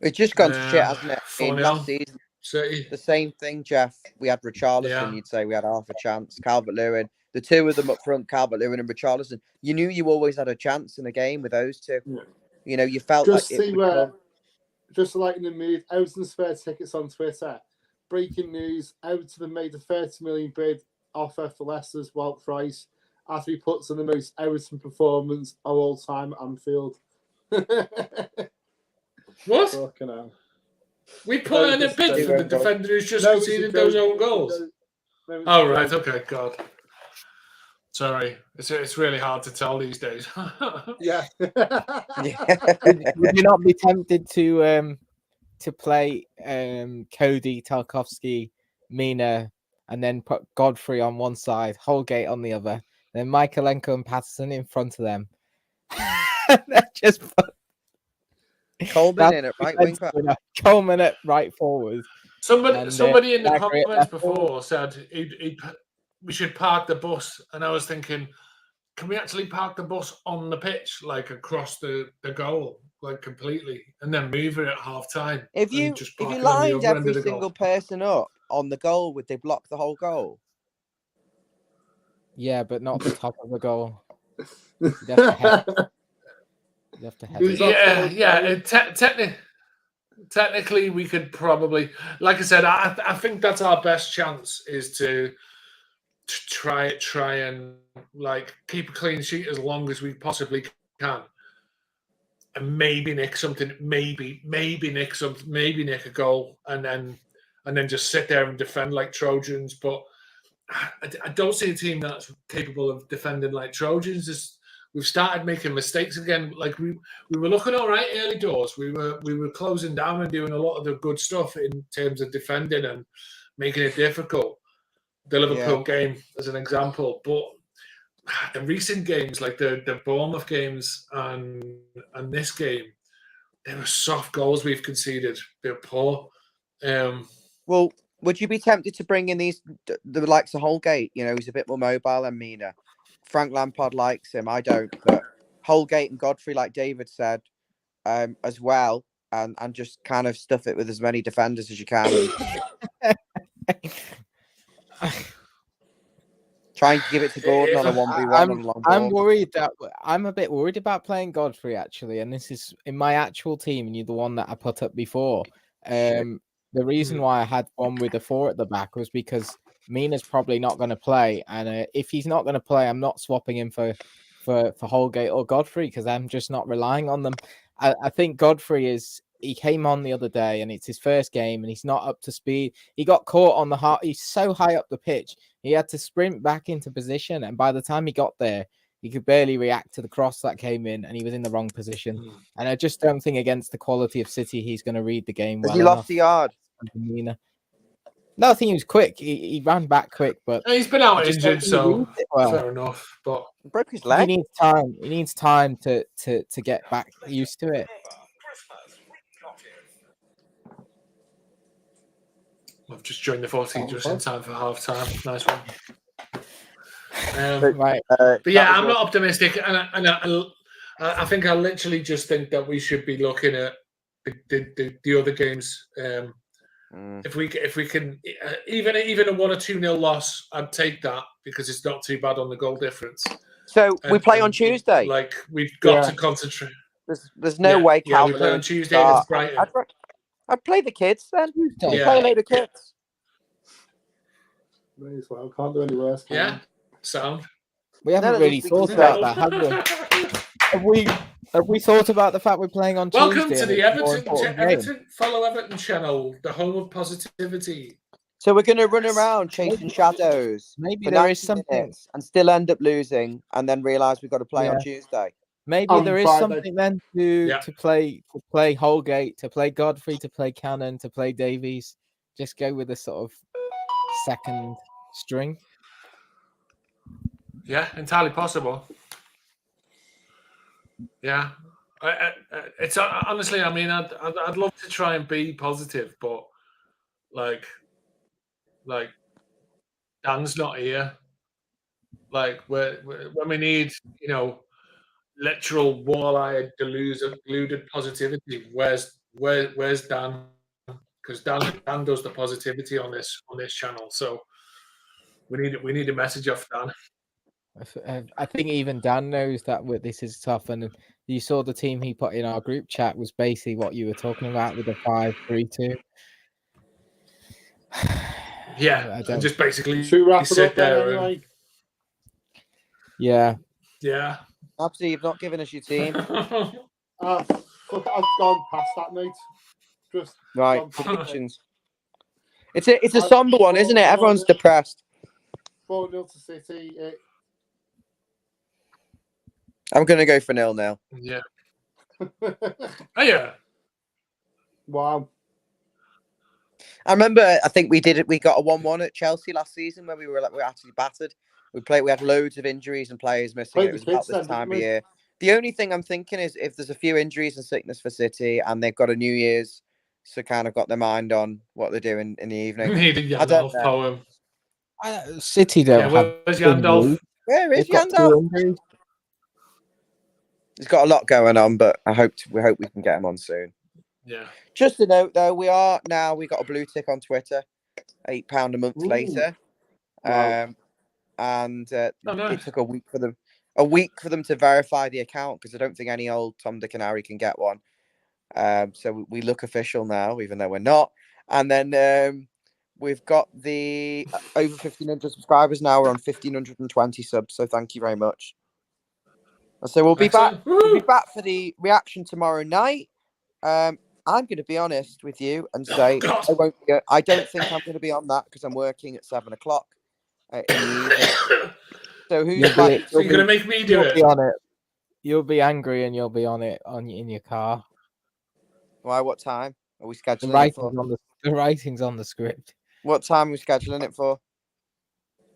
It's just gone to shit, hasn't it? In 4-0. last season, City. the same thing, Jeff. We had Richarlison. Yeah. You'd say we had half a chance. Calvert-Lewin. The two of them up front, Calvert-Lewin and Richarlison. You knew you always had a chance in a game with those two. Yeah. You know, you felt Just like it see would where, come. just to lighten the mood, Everton spare tickets on Twitter. Breaking news: Everton have made a 30 million bid offer for Leicester's Wout Price after he puts in the most Everton performance of all time at Anfield. What? Fucking hell. We put in a bid for the defender who's just conceded those own goals. Oh, right. Okay, God. Sorry. It's really hard to tell these days. Yeah. Would you not be tempted to play Cody, Tarkovsky, Mina, and then put Godfrey on one side, Holgate on the other, then Michaelenko and Patterson in front of them? Just put Coleman in at right wing back. Coleman at right forward. Somebody in the Zachary at comments left before said we should park the bus, and I was thinking, can we actually park the bus on the pitch, like across the goal, like completely, and then move it at half time? If you lined every single person up on the goal, would they block the whole goal? Yeah, but not the top of the goal. You have to head it. Yeah. Technically, we could probably, like I said, I think that's our best chance is to try and like keep a clean sheet as long as we possibly can, and maybe nick something, maybe nick a goal, and then just sit there and defend like Trojans. But I don't see a team that's capable of defending like Trojans. We've started making mistakes again. Like we were looking all right early doors. We were closing down and doing a lot of the good stuff in terms of defending and making it difficult. The Liverpool game as an example, but the recent games, like the Bournemouth games and this game, they were soft goals we've conceded. They're poor. Well, would you be tempted to bring in the likes of Holgate? You know, he's a bit more mobile than Mina. Frank Lampard likes him. I don't, but Holgate and Godfrey, like David said, as well, and just kind of stuff it with as many defenders as you can. Try Try and give it to Gordon on a 1v1 on a long I'm ball. worried that I'm a bit worried about playing Godfrey actually, and this is in my actual team, and you're the one that I put up before. The reason why I had one with a 4 at the back was because Mina's probably not going to play, and if he's not going to play, I'm not swapping him for Holgate or Godfrey because I'm just not relying on them. I think Godfrey he came on the other day and it's his first game and he's not up to speed. He got caught on the heart. He's so high up the pitch. He had to sprint back into position. And by the time he got there, he could barely react to the cross that came in and he was in the wrong position. And I just don't think against the quality of City, he's going to read the game well Has he lost the yard? No, I think he was quick. He ran back quick, but He's been out injured, so fair enough. But he broke his leg. He needs time. He needs time to get back used to it. I've just joined the 14 just in time for half time. Nice one. Right. But yeah, I'm not optimistic, and I think I literally just think that we should be looking at the other games. If we can even a 1 or 2-0 loss, I'd take that because it's not too bad on the goal difference. So we play on Tuesday. Like we've got to concentrate. There's no way Calvert we play on Tuesday against Brighton. I'd play the kids then. Yeah. Play a load of kids. May as well. Can't do any worse. Yeah, sound. We haven't really thought about that, have we? Have we thought about the fact we're playing on Tuesday? Welcome to the Everton Follow Everton channel, the home of positivity. So we're going to run around chasing shadows. Maybe there is something, and still end up losing, and then realise we've got to play on Tuesday. Maybe there is something then to play Holgate, to play Godfrey, to play Cannon, to play Davies. Just go with a sort of second string. Yeah, entirely possible. Yeah, it's honestly. I mean, I'd love to try and be positive, but like Dan's not here. Like when we need, literal wall-eyed, deluded positivity. Where's Dan? Because Dan does the positivity on this channel. So we need a message off Dan. I think even Dan knows that this is tough, and you saw the team he put in our group chat was basically what you were talking about with the 5-3-2. Yeah, and just basically sit there and yeah. Absolutely, you've not given us your team. I've gone past that, mate. Just right, predictions. It's a somber one, isn't it? Everyone's depressed. 4-0 to City. I'm going to go for 0-0. Yeah. Oh yeah. Wow. I remember. I think we got a 1-1 at Chelsea last season where we were actually battered. We had loads of injuries and players missing. It was about this time of year. The only thing I'm thinking is if there's a few injuries and sickness for City and they've got a New Year's, so kind of got their mind on what they're doing in the evening. I don't know. Poem. City don't have. Where's Yandolf? Where is Yandolf? He's got a lot going on, but we hope we can get him on soon. Yeah. Just a note though, we got a blue tick on Twitter, £8 a month later. Wow. It took a week for them to verify the account because I don't think any old Tom, Dick and Harry can get one. So we look official now, even though we're not. And then we've got the over 1,500 subscribers now. We're on 1,520 subs. So thank you very much. So we'll be back. We'll be back for the reaction tomorrow night. I'm going to be honest with you and say I don't think I'm going to be on that because I'm working at 7 o'clock in the evening. So who's going to make me do it? Be on it. You'll be angry and you'll be on it in your car. Why? What time are we scheduling it for? The writing's on the script. What time are we scheduling it for?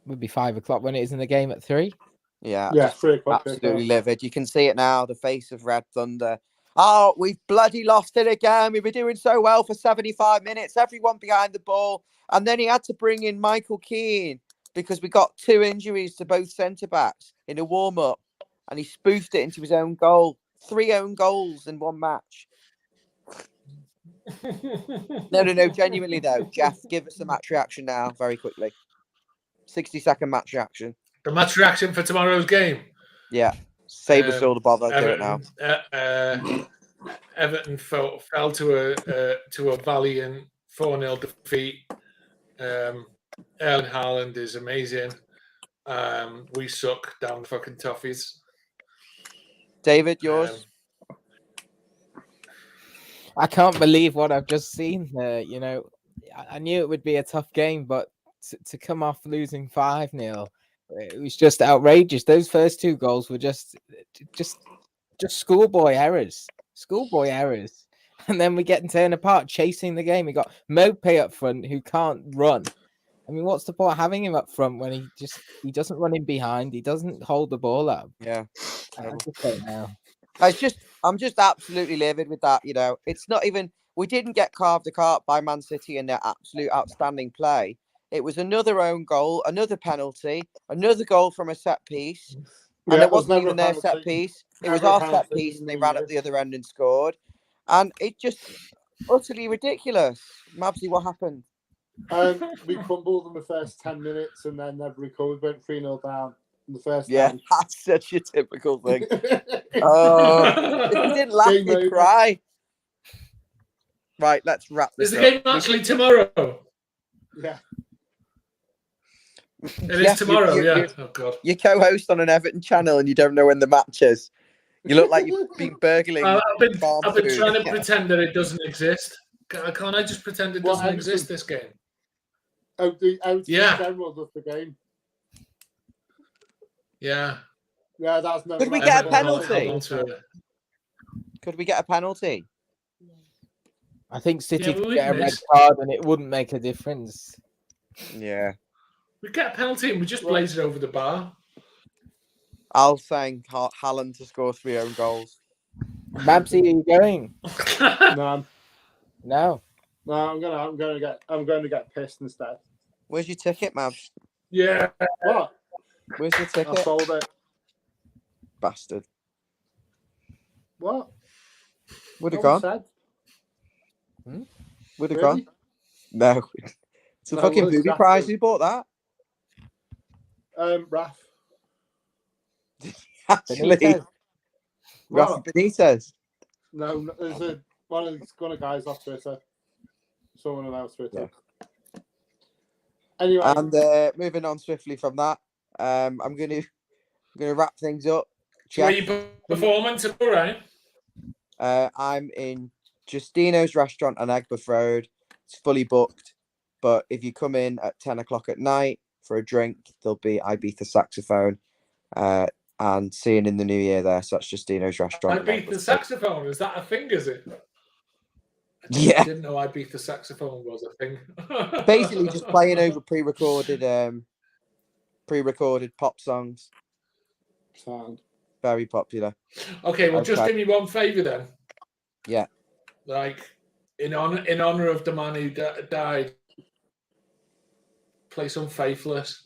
Would be 5 o'clock when it is in the game at 3. Yeah, 3 o'clock. Absolutely livid. You can see it now. The face of Red Thunder. Oh, we've bloody lost it again. We were doing so well for 75 minutes. Everyone behind the ball, and then he had to bring in Michael Keane because we got 2 injuries to both centre backs in a warm up, and he spoofed it into his own goal. 3 own goals in one match. No. Genuinely though, Jeff, give us the match reaction now, very quickly. 60-second match reaction. The match reaction for tomorrow's game. Yeah. Save us all the bother. Do it now. Everton fell to a valiant 4-0 defeat. Erling Haaland is amazing. We suck down the fucking toffees. David, yours? I can't believe what I've just seen. I knew it would be a tough game, but to come off losing 5-0, it was just outrageous. Those first 2 goals were just schoolboy errors. And then we get torn apart chasing the game. We got Mopé up front who can't run. I mean, what's the point of having him up front when he doesn't run in behind? He doesn't hold the ball up. Yeah. I just don't know. I'm just absolutely livid with that. It's not even. We didn't get carved apart by Man City in their absolute outstanding play. It was another own goal, another penalty, another goal from a set piece. And it wasn't even their set piece. It was our set piece, and they ran up the other end and scored. And it just utterly ridiculous. Mabsy, what happened? We crumbled in the first 10 minutes and then never recovered. Went 3-0 down in the first 10. That's such a typical thing. If you didn't laugh, you'd cry. Right, let's wrap this up. Is the game actually tomorrow? Yeah. It is tomorrow, yeah. Oh, God. You co-host on an Everton channel and you don't know when the match is. You look like you've been burgling. I've been trying to pretend that it doesn't exist. Can't I just pretend it doesn't exist, this game? General does the game. Yeah. Yeah, that's no. Could we get a penalty? Could we get a penalty? I think City could get a red card and it wouldn't make a difference. Yeah. We get a penalty and we just blaze it over the bar. I'll thank Haaland to score 3 own goals. Mabsy, are you going? No, I'm going to get pissed instead. Where's your ticket, Mabs? Yeah. What? Where's your ticket? I sold it. Bastard. What? Would have gone. Would have gone. No. It's a fucking booby prize. Who bought that? Raf. Actually, Rafa Benitez. No, there's one of the guys off Twitter. Someone else Twitter. Yeah. Anyway, and moving on swiftly from that, I'm going to wrap things up. Where you performing tomorrow? I'm in Justino's restaurant on Egbert Road. It's fully booked, but if you come in at 10 o'clock at night for a drink, there'll be Ibiza saxophone. And seeing in the new year there, so that's Justino's restaurant. Ibiza saxophone, is that a thing, is it? I didn't know Ibiza saxophone was a thing. Basically just playing over pre-recorded pop songs. Sound. Very popular. Okay, well just do me one favour then. Yeah. Like in honor of the man who died, play some Faithless.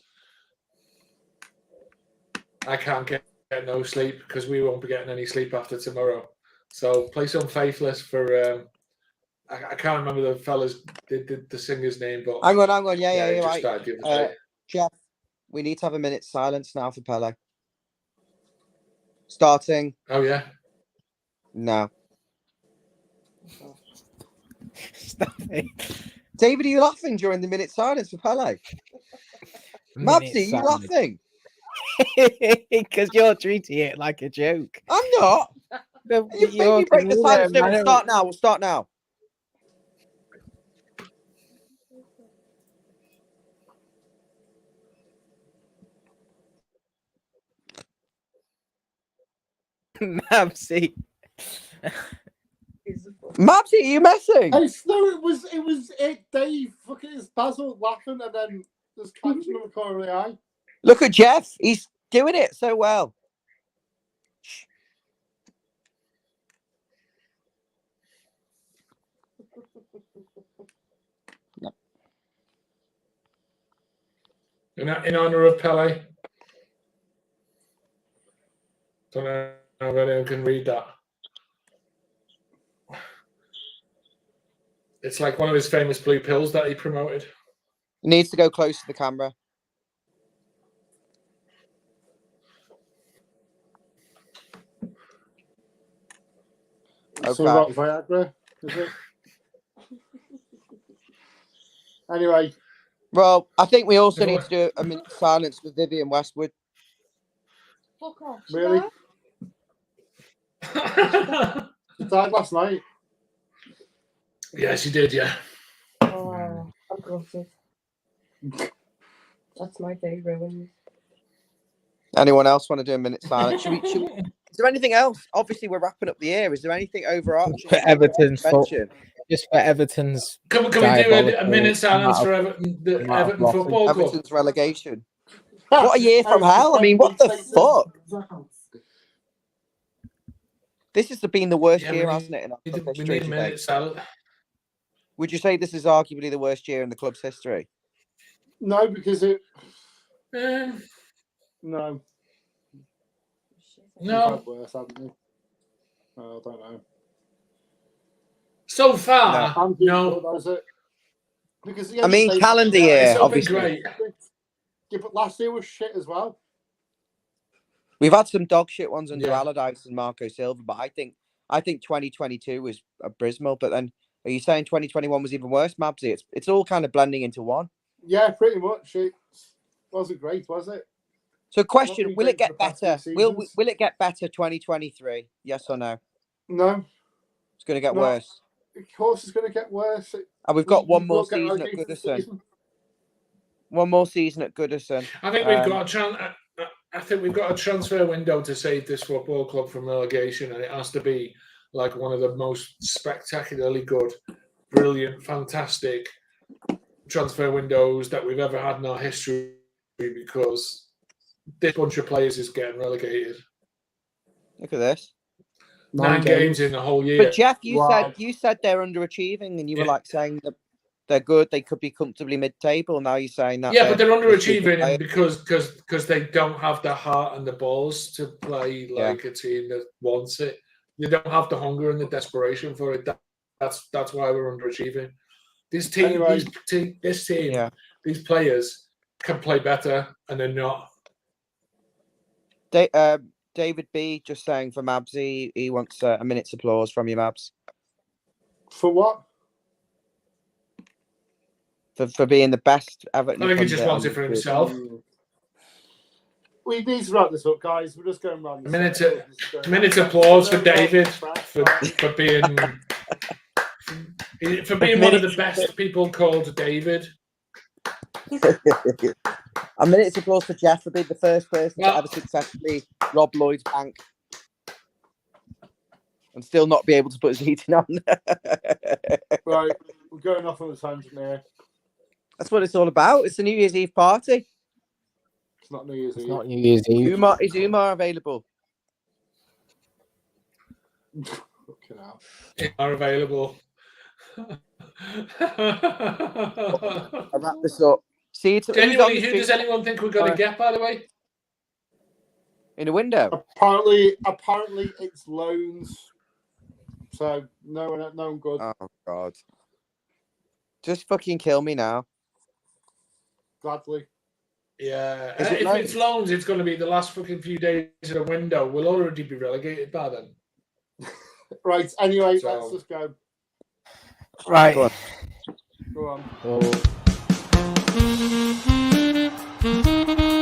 I can't get no sleep because we won't be getting any sleep after tomorrow. So play some Faithless for. I can't remember the fella's the singer's name, but hang on. Yeah, you're right. Jeff, we need to have a minute's silence now for Pele. Starting. Oh yeah. No. Stop it. David, are you laughing during the minute silence for Pele? Mabsy, are you laughing? Because you're treating it like a joke. I'm not. You made me break the silence. No, we'll start now. Mabsy. Mabsy, are you messing? No, it was Dave. Fucking it's Basil laughing and then just catching him in the corner of the eye. Look at Jeff. He's doing it so well. In honor of Pele. Don't know if anyone can read that. It's like one of his famous blue pills that he promoted. He needs to go close to the camera. Something about Viagra, is it? Anyway. Well, I think we also need to do a minute of silence for Vivian Westwood. Fuck off. Really? She died last night. Yeah, she did, yeah. Oh, I'm gutted. That's my day ruined. Anyone else want to do a minute silence? Is there anything else? Obviously, we're wrapping up the year. Is there anything overarching? For Everton's mention? Just for Everton's. Can we do a minute silence for Everton, the Everton Football Club? Everton's relegation. What a year from hell! I mean, what the fuck? This has been the worst year, hasn't it? In our club history. Would you say this is arguably the worst year in the club's history? No, because it. No. No. You've had worse, haven't you? I don't know. So far, no. Because I mean, calendar year, obviously. Great. Yeah, but last year was shit as well. We've had some dog shit ones under Allardyce and Marco Silva, but I think 2022 was abysmal. But then, are you saying 2021 was even worse, Mabsy? It's all kind of blending into one. Yeah, pretty much. It wasn't great, was it? So, question: will it get better? Will it get better 2023? Yes or no? No. It's going to get worse. Of course, it's going to get worse. And we've got one more season at Goodison. One more season at Goodison. I think we've got I think we've got a transfer window to save this football club from relegation, and it has to be like one of the most spectacularly good, brilliant, fantastic transfer windows that we've ever had in our history, because this bunch of players is getting relegated. Look at this. 9 games in the whole year. But Jeff, you said they're underachieving, and you were like saying that they're good. They could be comfortably mid-table. Now you're saying that. Yeah, but they're underachieving because they don't have the heart and the balls to play like a team that wants it. They don't have the hunger and the desperation for it. That's why we're underachieving. This team, these players can play better, and they're not. David B just saying for Mabsy, he wants a minute's applause from you, Mabs. For what? For being the best Everton. I think he just wants it for himself. We need to wrap this up, guys. We're just going round. A minute's applause for David for being one of the best people called David. A minute's applause for Jeff for being the first person to ever successfully rob Lloyd's bank and still not be able to put his heating on. Right, we're going off on the tangent here. That's what it's all about. It's a New Year's Eve party. It's not New Year's Eve. Not New Year's Eve. Is Umar available? Fucking hell. Are available. I'll wrap this up. See, who does anyone think we're going to get, by the way? In a window? Apparently it's loans. So no one good. Oh God! Just fucking kill me now. Gladly. Yeah. If it's loans, it's going to be the last fucking few days of the window. We'll already be relegated by then. Right. Anyway, let's just go. Right. Go on. Oh.